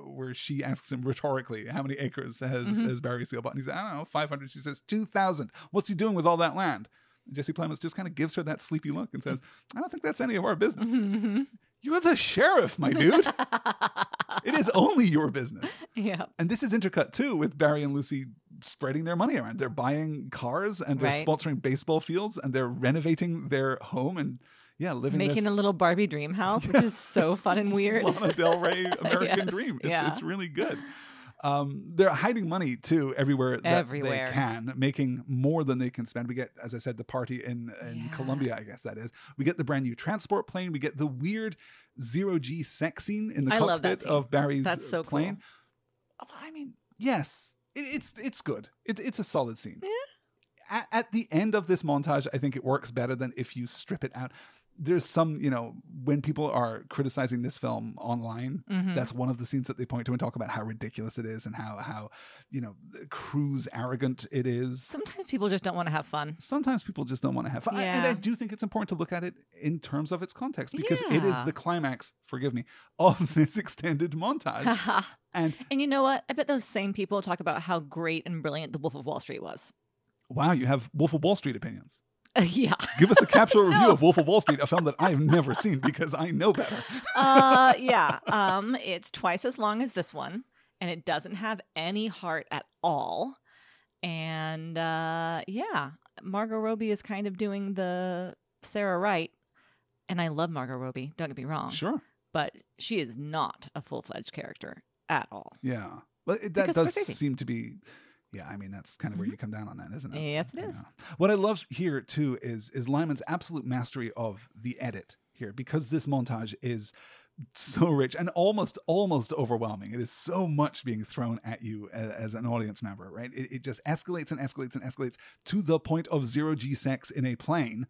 where she asks him rhetorically, how many acres has Barry Seal bought? And he says, I don't know, 500. She says, 2,000. What's he doing with all that land? And Jesse Plemons just kind of gives her that sleepy look and says, I don't think that's any of our business. You're the sheriff, my dude. It is only your business. Yeah. And this is intercut too with Barry and Lucy spreading their money around. They're buying cars and they're sponsoring baseball fields and they're renovating their home and making a little Barbie dream house, which is so fun and weird. Lana Del Rey American Dream. It's really good. They're hiding money too everywhere they can, making more than they can spend. We get, as I said, the party in Colombia, I guess that is. We get the brand new transport plane. We get the weird zero-G sex scene in the cockpit of Barry's plane. Cool. I mean, yes, it's good. It's a solid scene. Yeah. At the end of this montage, I think it works better than if you strip it out. There's some, when people are criticizing this film online, that's one of the scenes that they point to and talk about how ridiculous it is and how cruise arrogant it is. Sometimes people just don't want to have fun. Yeah. And I do think it's important to look at it in terms of its context because it is the climax, of this extended montage. And you know what? I bet those same people talk about how great and brilliant The Wolf of Wall Street was. Wow, you have Wolf of Wall Street opinions. Yeah. Give us a capsule review of Wolf of Wall Street, a film that I've never seen because I know better. It's twice as long as this one, and it doesn't have any heart at all. And Margot Robbie is kind of doing the Sarah Wright, and I love Margot Robbie, don't get me wrong. Sure. But she is not a full-fledged character at all. Yeah. But that does seem to be... Yeah, I mean, that's kind of where you come down on that, isn't it? Yes, it is. What I love here, too, is Lyman's absolute mastery of the edit here because this montage is so rich and almost overwhelming. It is so much being thrown at you as an audience member, right? It just escalates and escalates and escalates to the point of zero-G sex in a plane.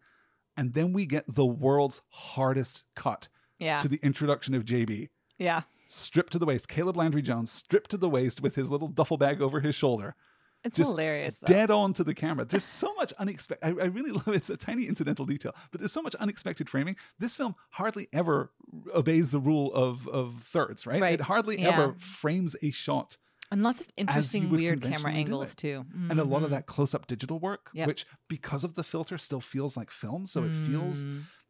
And then we get the world's hardest cut to the introduction of JB. Yeah. Stripped to the waist. Caleb Landry Jones stripped to the waist with his little duffel bag over his shoulder. It's just hilarious, though. Dead on to the camera. There's so much unexpected. I really love it. It's a tiny incidental detail, but there's so much unexpected framing. This film hardly ever obeys the rule of thirds, right? It hardly ever frames a shot. And lots of interesting, weird camera angles, too. Mm-hmm. And a lot of that close-up digital work, which, because of the filter, still feels like film. So it feels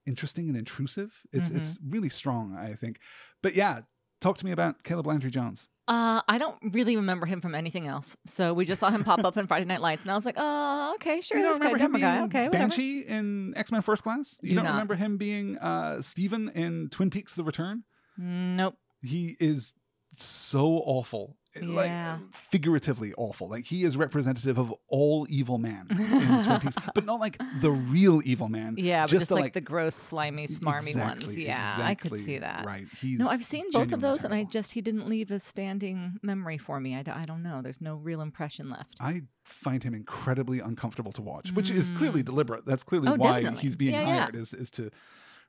interesting and intrusive. It's really strong, I think. But yeah, talk to me about Caleb Landry Jones. I don't really remember him from anything else. So we just saw him pop up in Friday Night Lights, and I was like, oh, okay, sure. You don't remember him being okay, Banshee in X-Men First Class? You don't remember him being Steven in Twin Peaks: The Return? Nope. He is so awful. Like figuratively awful. Like he is representative of all evil man in Twin Peaks, but not like the real evil man. Yeah, but just like the gross, slimy, smarmy ones. Yeah, I could see that. Right. I've seen both of those, terrible. And he didn't leave a standing memory for me. I don't know. There's no real impression left. I find him incredibly uncomfortable to watch, which is clearly deliberate. That's clearly why definitely. He's being hired is to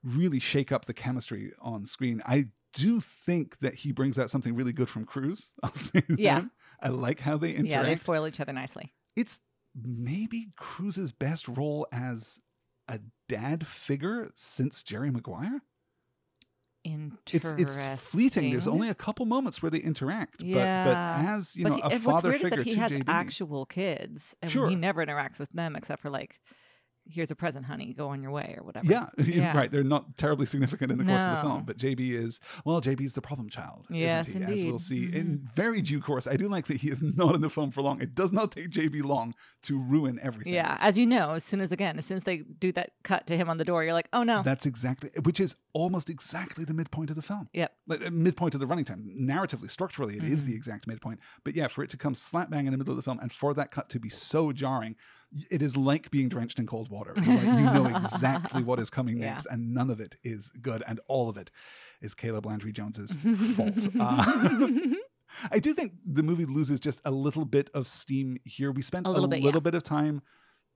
really shake up the chemistry on screen. I do think that he brings out something really good from Cruise. I'll say that. Yeah. I like how they interact. Yeah, they foil each other nicely. It's maybe Cruise's best role as a dad figure since Jerry Maguire. Interesting. It's fleeting. There's only a couple moments where they interact. But as, a father figure to JB. What's weird is that he has actual kids. And he never interacts with them except for here's a present, honey, go on your way or whatever. Yeah, right. They're not terribly significant in the course of the film, but JB's the problem child. Yes, isn't he? indeed. As we'll see in very due course. I do like that he is not in the film for long. It does not take JB long to ruin everything. Yeah, as you know, as soon as they do that cut to him on the door, you're like, oh no. That's which is almost exactly the midpoint of the film. Yep. Like, midpoint of the running time. Narratively, structurally, it is the exact midpoint. But yeah, for it to come slap bang in the middle of the film and for that cut to be so jarring, it is like being drenched in cold water. It's like you know exactly what is coming next, and none of it is good, and all of it is Caleb Landry Jones's fault. I do think the movie loses just a little bit of steam here. We spent a little bit of time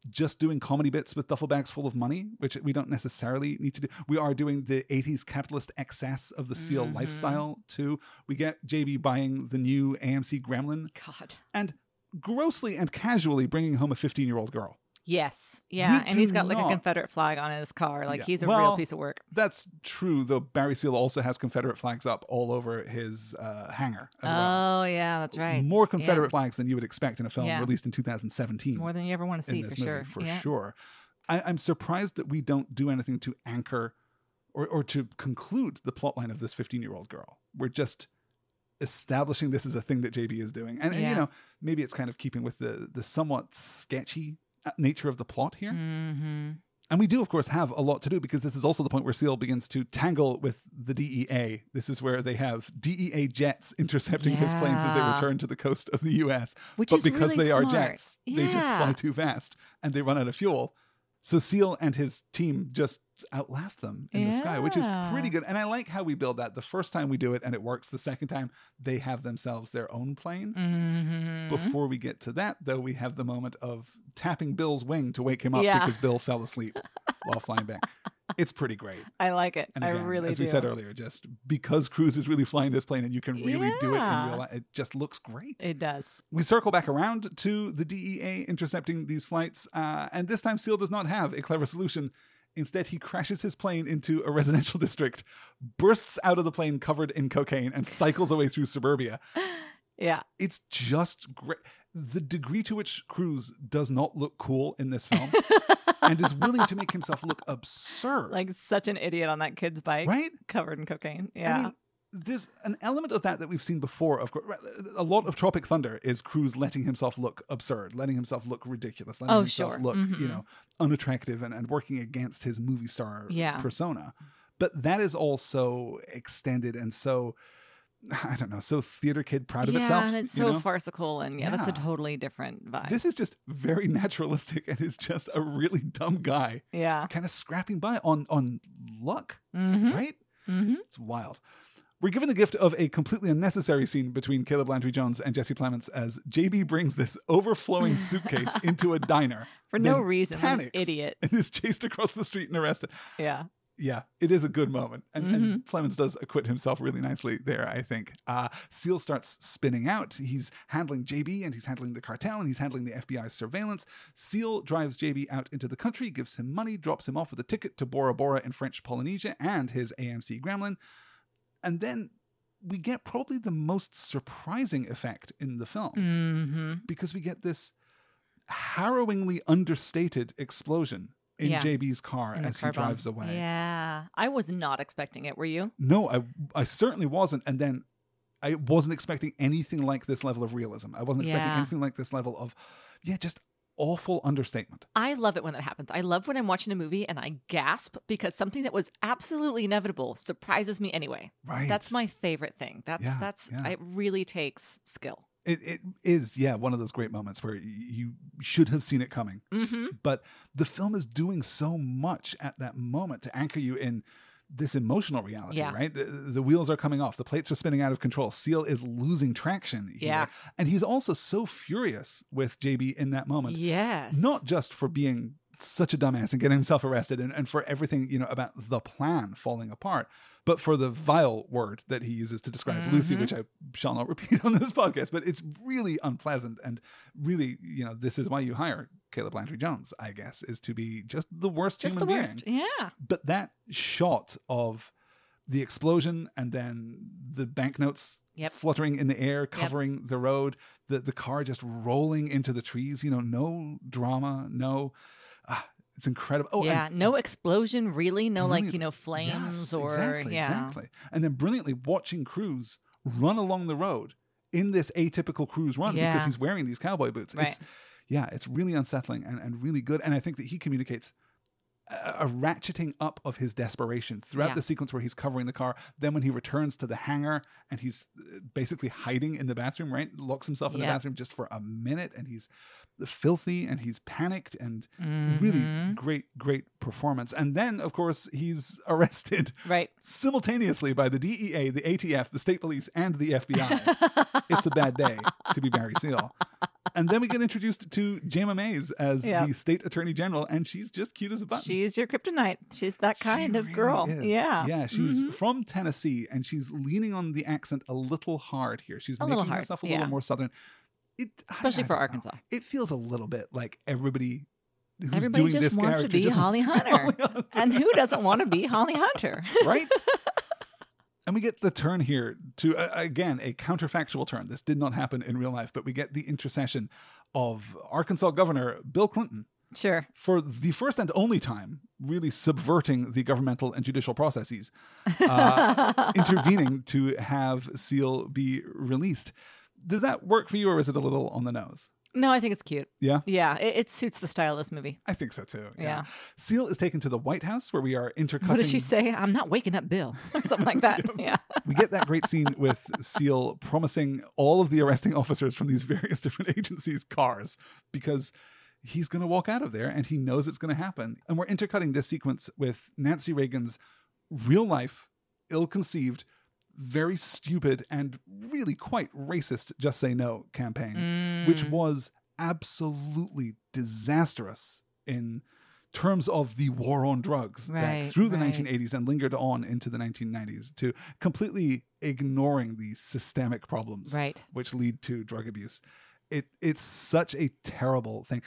just doing comedy bits with duffel bags full of money, which we don't necessarily need to do. We are doing the 80s capitalist excess of the Seal lifestyle too. We get JB buying the new AMC Gremlin. God. And grossly and casually bringing home a 15-year-old girl. Yes. Yeah. And he's got a Confederate flag on his car. He's a real piece of work. That's true, though Barry Seal also has Confederate flags up all over his hangar as well. Oh, yeah, that's right. More Confederate flags than you would expect in a film released in 2017. More than you ever want to see, for sure. I'm surprised that we don't do anything to anchor or to conclude the plotline of this 15-year-old girl. We're just establishing this as a thing that JB is doing. And maybe it's kind of keeping with the somewhat sketchy nature of the plot here. Mm-hmm. And we do, of course, have a lot to do because this is also the point where Seal begins to tangle with the DEA. This is where they have DEA jets intercepting his planes as they return to the coast of the U.S. But because they are jets, they just fly too fast and they run out of fuel. So Seal and his team just outlast them in the sky, which is pretty good. And I like how we build that. The first time we do it and it works. The second time they have themselves their own plane. Mm-hmm. Before we get to that, though, we have the moment of tapping Bill's wing to wake him up because Bill fell asleep while flying back. It's pretty great. I like it. And again, I really do. As we said earlier, just because Cruise is really flying this plane and you can really do it in real life, it just looks great. It does. We circle back around to the DEA intercepting these flights, and this time Seal does not have a clever solution. Instead, he crashes his plane into a residential district, bursts out of the plane covered in cocaine, and cycles away through suburbia. Yeah. It's just great. The degree to which Cruise does not look cool in this film and is willing to make himself look absurd. Like such an idiot on that kid's bike. Right? Covered in cocaine. Yeah. I mean, there's an element of that we've seen before. Of course, a lot of Tropic Thunder is Cruise letting himself look absurd, letting himself look ridiculous, letting himself look, unattractive and working against his movie star persona. But that is also extended and so I don't know, so theater kid proud of yeah, itself. and it's so farcical, and that's a totally different vibe. This is just very naturalistic and is just a really dumb guy. Yeah. Kind of scrapping by on luck, right? Mm-hmm. It's wild. We're given the gift of a completely unnecessary scene between Caleb Landry Jones and Jesse Plemons as JB brings this overflowing suitcase into a diner. For no reason. Panics an idiot. And is chased across the street and arrested. Yeah. Yeah, it is a good moment. And Plemons does acquit himself really nicely there, I think. Seal starts spinning out. He's handling JB and he's handling the cartel and he's handling the FBI's surveillance. Seal drives JB out into the country, gives him money, drops him off with a ticket to Bora Bora in French Polynesia and his AMC Gremlin. And then we get probably the most surprising effect in the film because we get this harrowingly understated explosion in JB's car as he drives away. Yeah. I was not expecting it. Were you? No, I certainly wasn't. And then I wasn't expecting anything like this level of realism. I wasn't expecting anything like this level of, just awful understatement. I love it when that happens. I love when I'm watching a movie and I gasp because something that was absolutely inevitable surprises me anyway. Right. That's my favorite thing. It really takes skill. It is, one of those great moments where you should have seen it coming. But the film is doing so much at that moment to anchor you in this emotional reality, right? The wheels are coming off. The plates are spinning out of control. Seal is losing traction here. Yeah. And he's also so furious with JB in that moment. Yes. Not just for being such a dumbass and getting himself arrested and for everything, about the plan falling apart, but for the vile word that he uses to describe Lucy, which I shall not repeat on this podcast, but it's really unpleasant and really, this is why you hire Caleb Landry Jones, I guess, is to be just the worst human being. Yeah. But that shot of the explosion and then the banknotes fluttering in the air, covering the road, the car just rolling into the trees, no drama, no... it's incredible. Oh, no explosion, really. No, flames Exactly. And then brilliantly watching Cruz run along the road in this atypical Cruz run because he's wearing these cowboy boots. Right. It's really unsettling and really good. And I think that he communicates a ratcheting up of his desperation throughout the sequence where he's covering the car. Then when he returns to the hangar and he's basically hiding in the bathroom, right? Locks himself in the bathroom just for a minute and he's filthy and he's panicked and really great performance. And then, of course, he's arrested simultaneously by the DEA, the ATF, the state police, and the FBI. It's a bad day to be Barry Seal. And then we get introduced to Jayma Mays as the state attorney general, and she's just cute as a button. She's your kryptonite. She's that kind of girl. Is. Yeah. Yeah, she's from Tennessee, and she's leaning on the accent a little hard here. She's making herself a little more southern. Especially for Arkansas. It feels a little bit like everybody doing just this wants character to be just Holly wants to be Hunter. Holly Hunter. And who doesn't want to be Holly Hunter? Right? And we get the turn here to, again, a counterfactual turn. This did not happen in real life, but we get the intercession of Arkansas Governor Bill Clinton. Sure. For the first and only time, really subverting the governmental and judicial processes, intervening to have Seal be released. Does that work for you, or is it a little on the nose? No, I think it's cute. Yeah? Yeah, it suits the style of this movie. I think so, too. Yeah. Seal is taken to the White House, where we are intercutting... What does she say? I'm not waking up Bill. Or something like that. Yeah. We get that great scene with Seal promising all of the arresting officers from these various different agencies cars, because he's going to walk out of there, and he knows it's going to happen. And we're intercutting this sequence with Nancy Reagan's real-life, ill-conceived, very stupid and really quite racist Just Say No campaign, which was absolutely disastrous in terms of the war on drugs back through the 1980s and lingered on into the 1990s, to completely ignoring the systemic problems which lead to drug abuse. It's such a terrible thing.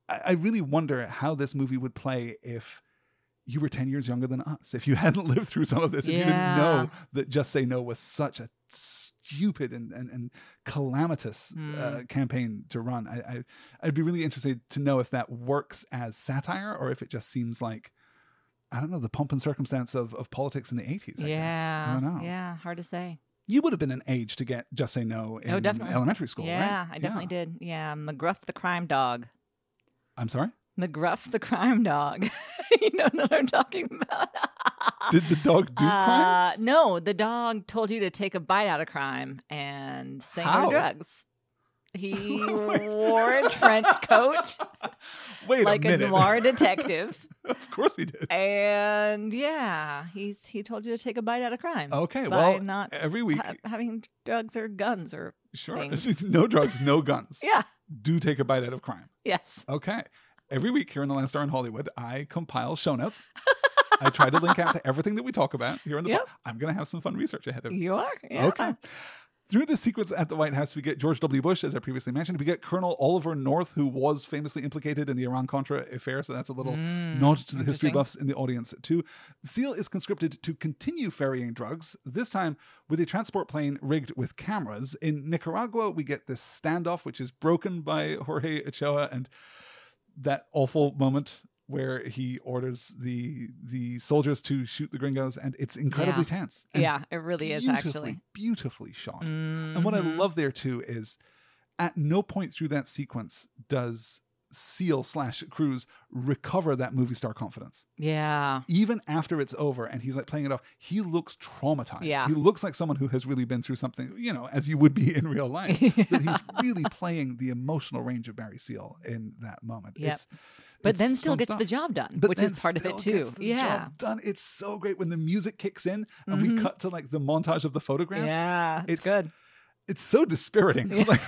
I really wonder how this movie would play if you were 10 years younger than us, if you hadn't lived through some of this, if you didn't know that Just Say No was such a stupid and calamitous campaign to run. I'd be really interested to know if that works as satire or if it just seems like, I don't know, the pomp and circumstance of politics in the 80s, I guess. I don't know. Yeah, hard to say. You would have been an age to get Just Say No in elementary school, right? Yeah, I definitely did. Yeah, McGruff the crime dog. I'm sorry? McGruff the crime dog. You know what I'm talking about? Did the dog do crimes? No, the dog told you to take a bite out of crime and say no How? to drugs. He wore a trench coat Wait like a minute. noir detective. Of course he did. And yeah, he told you to take a bite out of crime. Okay, by well, not every week, having drugs or guns or sure, things. no drugs, no guns. Yeah. Do take a bite out of crime. Yes. Okay. Every week here in The Last Star in Hollywood, I compile show notes. I try to link out to everything that we talk about here in the Yep. I'm going to have some fun research ahead of You are. Yeah. Okay. Through the sequence at the White House, we get George W. Bush, as I previously mentioned. We get Colonel Oliver North, who was famously implicated in the Iran-Contra affair, so that's a little nod to the history interesting. buffs in the audience, too. Seal is conscripted to continue ferrying drugs, this time with a transport plane rigged with cameras. In Nicaragua, we get this standoff, which is broken by Jorge Ochoa, and that awful moment where he orders the soldiers to shoot the gringos, and it's incredibly tense. And Yeah, it really is actually. beautifully shot. And what I Mhm. love there too is at no point through that sequence does Seal / Cruz recover that movie star confidence. Yeah. Even after it's over and he's like playing it off, he looks traumatized. Yeah. He looks like someone who has really been through something, as you would be in real life. But he's really playing the emotional range of Barry Seal in that moment. Yep. It's But it's then still strong gets stuff. the job done, But which then is part of it still too. gets the Yeah. job done. It's so great when the music kicks in and we cut to like the montage of the photographs. Yeah. It's good. It's so dispiriting. Yeah. Like,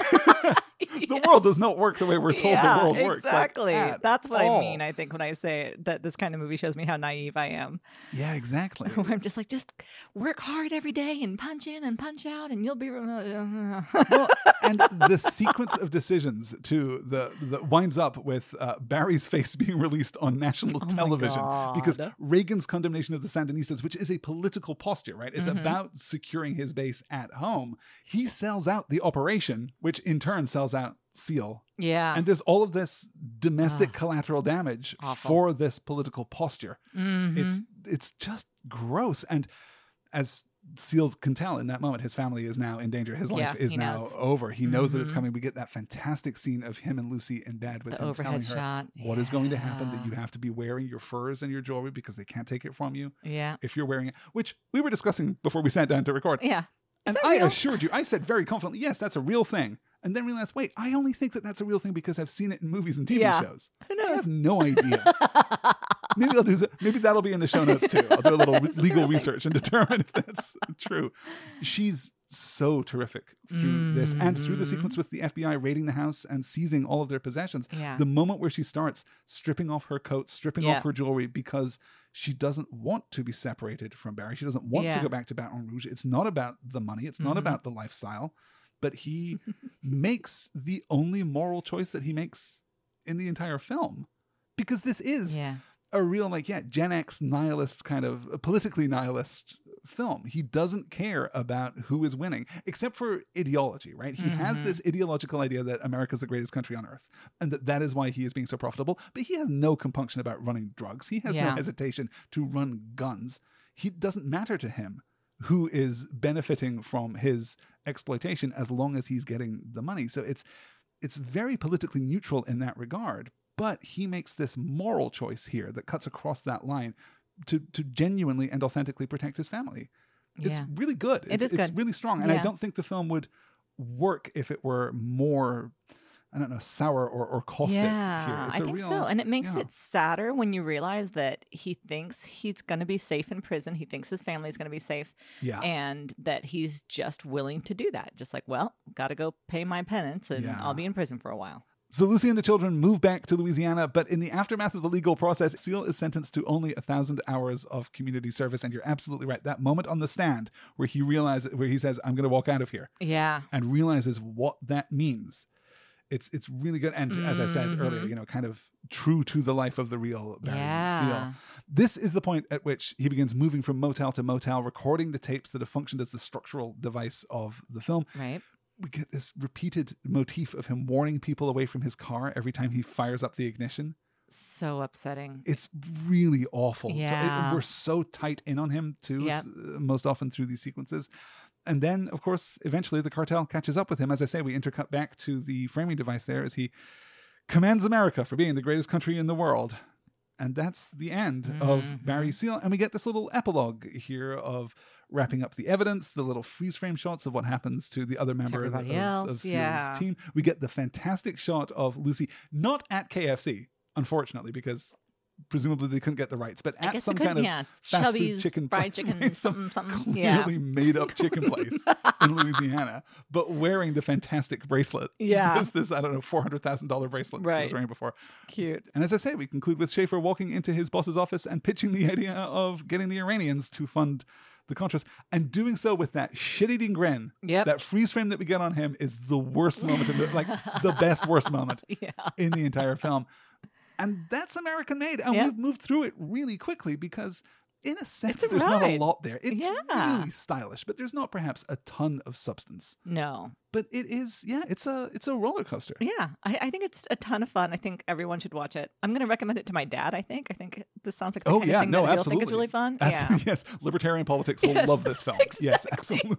the world does not work the way we're told the world works. Like, Exactly. at That's what all. I mean, I think, when I say that this kind of movie shows me how naive I am. Yeah, exactly. Where I'm just like, just work hard every day and punch in and punch out and you'll be... Well, and the sequence of decisions too, that winds up with Barry's face being released on national television because God. Reagan's condemnation of the Sandinistas, which is a political posture, right? It's about securing his base at home. He sells out the operation, which in turn sells out Seal. Yeah. And there's all of this domestic collateral damage Awful. for this political posture. Mhm. It's just gross. And as Seal can tell in that moment, his family is now in danger. His life is he now knows. over. He knows that it's Mhm. coming. We get that fantastic scene of him and Lucy in bed with The him telling overhead her shot. what is going to happen, that Yeah. you have to be wearing your furs and your jewelry because they can't take it from you Yeah. if you're wearing it, which we were discussing before we sat down to record. Yeah. And that I real? assured you, I said very confidently, yes, that's a real thing. And then realized, wait, I only think that that's a real thing because I've seen it in movies and TV Yeah. shows. Who I knows? have no idea. Maybe that'll be in the show notes too. I'll do a little It's a legal real thing. research and determine if that's true. She's so terrific through this and through the sequence with the FBI raiding the house and seizing all of their possessions. Yeah. The moment where she starts stripping off her coat, stripping Yeah. off her jewelry because she doesn't want to be separated from Barry. She doesn't want to Yeah. go back to Baton Rouge. It's not about the money. It's not about the lifestyle. But he makes the only moral choice that he makes in the entire film. Because this is Yeah. a real, Gen X nihilist kind of a politically nihilist film. He doesn't care about who is winning, except for ideology, right? He has this ideological idea that America's the greatest country on earth and that is why he is being so profitable. But he has no compunction about running drugs. He has no Yeah. hesitation to run guns. He doesn't matter to him who is benefiting from his exploitation as long as he's getting the money. So it's very politically neutral in that regard. But he makes this moral choice here that cuts across that line to genuinely and authentically protect his family. It's Yeah. really good. It is It's good. really strong. And I Yeah. don't think the film would work if it were more, sour or caustic here. Yeah, It's I a think real, so. And it makes yeah. it sadder when you realize that he thinks he's going to be safe in prison. He thinks his family is going to be safe. Yeah. And that he's just willing to do that. Just like, well, got to go pay my penance and Yeah. I'll be in prison for a while. So Lucy and the children move back to Louisiana, but in the aftermath of the legal process, Seal is sentenced to only 1,000 hours of community service. And you're absolutely right. That moment on the stand where he says, I'm going to walk out of here, Yeah. and realizes what that means. It's really good. And as I said earlier, kind of true to the life of the real Barry Yeah. Seal. This is the point at which he begins moving from motel to motel, recording the tapes that have functioned as the structural device of the film. Right. We get this repeated motif of him warning people away from his car every time he fires up the ignition. So upsetting. It's really awful. Yeah. We're so tight in on him too, Yep. most often through these sequences. And then, of course, eventually the cartel catches up with him. As I say, we intercut back to the framing device there as he commands America for being the greatest country in the world. And that's the end of Barry Seal. And we get this little epilogue here of wrapping up the evidence, the little freeze frame shots of what happens to the other member of Seal's team. We get the fantastic shot of Lucy, not at KFC, unfortunately, because presumably they couldn't get the rights, but at some kind of fast food chicken fried place, chicken, some something. clearly made up chicken place in Louisiana, but wearing the fantastic bracelet. Yeah. This I don't know, $400,000 bracelet she was wearing before. Cute. And as I say, we conclude with Schaefer walking into his boss's office and pitching the idea of getting the Iranians to fund the Contras, and doing so with that shit-eating grin. Yep. That freeze frame that we get on him is the worst moment, the best worst moment in the entire film. And that's American Made. And we've moved through it really quickly because, in a sense, there's not a lot there. It's really stylish, but there's not perhaps a ton of substance. No. But it is, it's a roller coaster. Yeah. I think it's a ton of fun. I think everyone should watch it. I'm going to recommend it to my dad, I think. I think this sounds like the kind of thing that he'll think is really fun. Yes. Libertarian politics will love this film. Exactly. Yes, absolutely.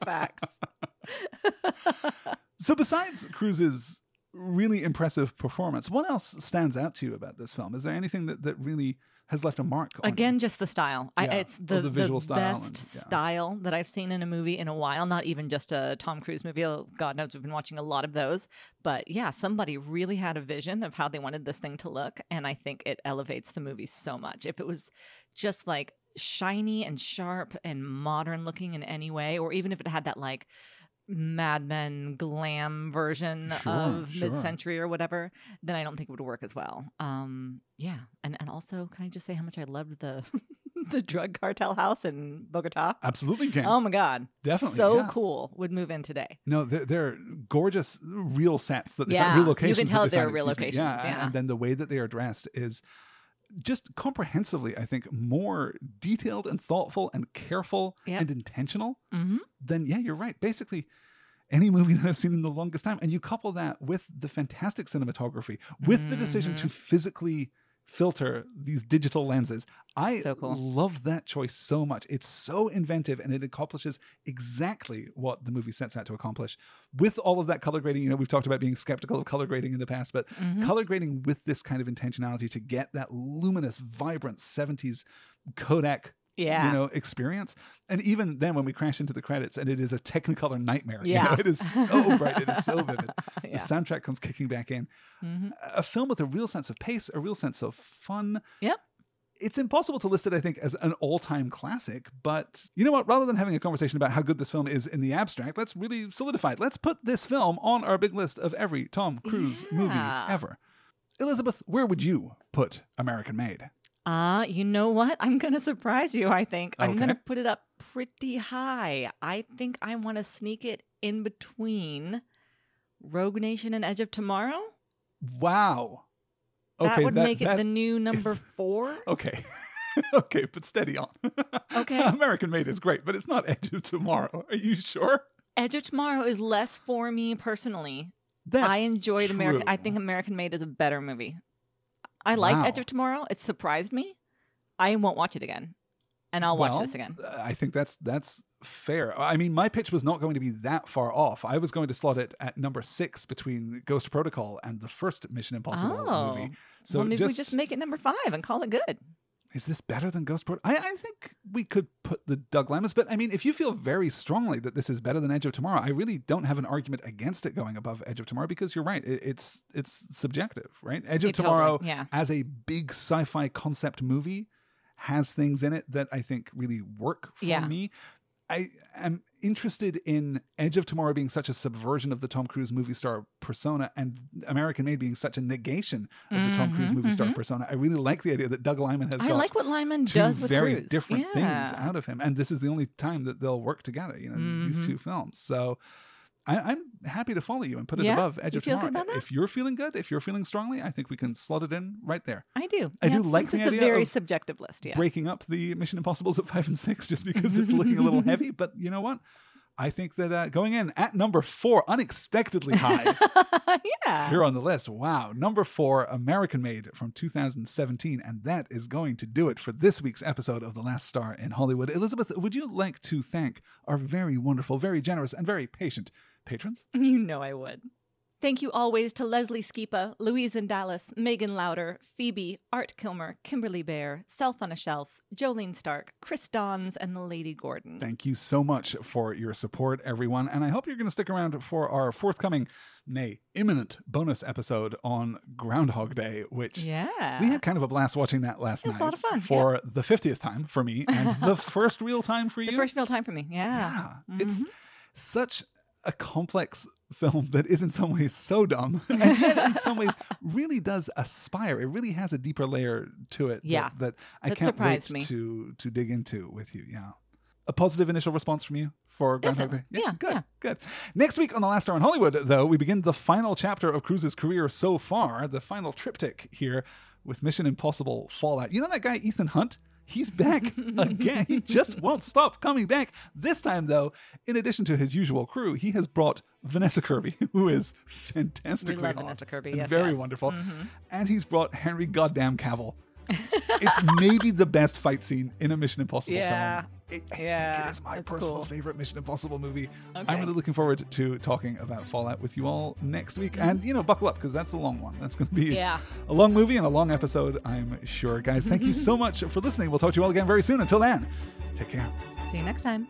Facts. So besides Cruise's really impressive performance, what else stands out to you about this film? Is there anything that really has left a mark on Again, you? just the style. It's the visual style best style that I've seen in a movie in a while. Not even just a Tom Cruise movie. God knows we've been watching a lot of those. But yeah, somebody really had a vision of how they wanted this thing to look. And I think it elevates the movie so much. If it was just like shiny and sharp and modern looking in any way, or even if it had that like Mad Men glam version of mid-century or whatever, then I don't think it would work as well. And also, can I just say how much I loved the the drug cartel house in Bogota? Absolutely can. Oh my God, definitely so cool. Would move in today. No, they're gorgeous, real sets that they found, real locations. You can tell they're real locations. And then the way that they are dressed is just comprehensively, I think, more detailed and thoughtful and careful and intentional than, you're right. Basically, any movie that I've seen in the longest time. And you couple that with the fantastic cinematography, with the decision to physically filter these digital lenses. I love that choice so much. It's so inventive and it accomplishes exactly what the movie sets out to accomplish. With all of that color grading, we've talked about being skeptical of color grading in the past, but color grading with this kind of intentionality to get that luminous, vibrant 70s Kodak experience. And even then when we crash into the credits and it is a Technicolor nightmare, it is so bright, it is so vivid. The soundtrack comes kicking back in. A film with a real sense of pace, a real sense of fun. Yep. It's impossible to list it, I think, as an all-time classic, but you know what? Rather than having a conversation about how good this film is in the abstract, let's really solidify it. Let's put this film on our big list of every Tom Cruise movie ever. Elizabeth, where would you put American Made? You know what? I'm going to surprise you, I think. I'm going to put it up pretty high. I think I want to sneak it in between Rogue Nation and Edge of Tomorrow. Wow. That would make it the new number 4. Okay. Okay, but steady on. Okay. American Made is great, but it's not Edge of Tomorrow. Are you sure? Edge of Tomorrow is less for me personally. I enjoyed American. I think American Made is a better movie. I liked Edge of Tomorrow. It surprised me. I won't watch it again. And I'll watch this again. I think that's fair. I mean, my pitch was not going to be that far off. I was going to slot it at number 6 between Ghost Protocol and the first Mission Impossible movie. So maybe we just make it number 5 and call it good. Is this better than Ghost Protocol? I think we could put the Doug Limas, but I mean, if you feel very strongly that this is better than Edge of Tomorrow, I really don't have an argument against it going above Edge of Tomorrow because you're right. It's subjective, right? Edge of Tomorrow, as a big sci-fi concept movie, has things in it that I think really work for me. I am interested in Edge of Tomorrow being such a subversion of the Tom Cruise movie star persona and American Made being such a negation of the Tom Cruise movie star persona. I really like the idea that Doug Liman has got I like what Liman does with very Cruise. different things out of him. And this is the only time that they'll work together, these two films. So I'm happy to follow you and put it above Edge of Tomorrow. If you're feeling good, if you're feeling strongly, I think we can slot it in right there. I do. I do like the idea it's a very subjective list. Breaking up the Mission Impossibles at 5 and 6 just because it's looking a little heavy. But you know what? I think that going in at number 4, unexpectedly high here on the list. Wow. Number 4, American Made from 2017. And that is going to do it for this week's episode of The Last Star in Hollywood. Elizabeth, would you like to thank our very wonderful, very generous, and very patient patrons? You know I would. Thank you always to Leslie Skipa, Louise in Dallas, Megan Lauder, Phoebe, Art Kilmer, Kimberly Bear, Self on a Shelf, Jolene Stark, Chris Dons, and the Lady Gordon. Thank you so much for your support, everyone. And I hope you're going to stick around for our forthcoming, nay, imminent bonus episode on Groundhog Day, which we had kind of a blast watching that last night. It was a lot of fun. For the 50th time for me and the first real time for you. The first real time for me, yeah. It's such a complex film that is in some ways so dumb and yet in some ways really does aspire. It really has a deeper layer to it that I can't wait to dig into with you. Yeah. A positive initial response from you for Groundhog Day? Yeah, good. Next week on The Last Hour in Hollywood, though, we begin the final chapter of Cruise's career so far, the final triptych here with Mission Impossible Fallout. You know that guy Ethan Hunt? He's back again. He just won't stop coming back. This time, though, in addition to his usual crew, he has brought Vanessa Kirby, who is fantastically hot. Vanessa Kirby, and very wonderful. And he's brought Henry Goddamn Cavill. It's maybe the best fight scene in a Mission Impossible film. I think it is my personal favorite Mission Impossible movie. Okay. I'm really looking forward to talking about Fallout with you all next week. And, buckle up, because that's a long one. That's going to be a long movie and a long episode, I'm sure. Guys, thank you so much for listening. We'll talk to you all again very soon. Until then, take care. See you next time.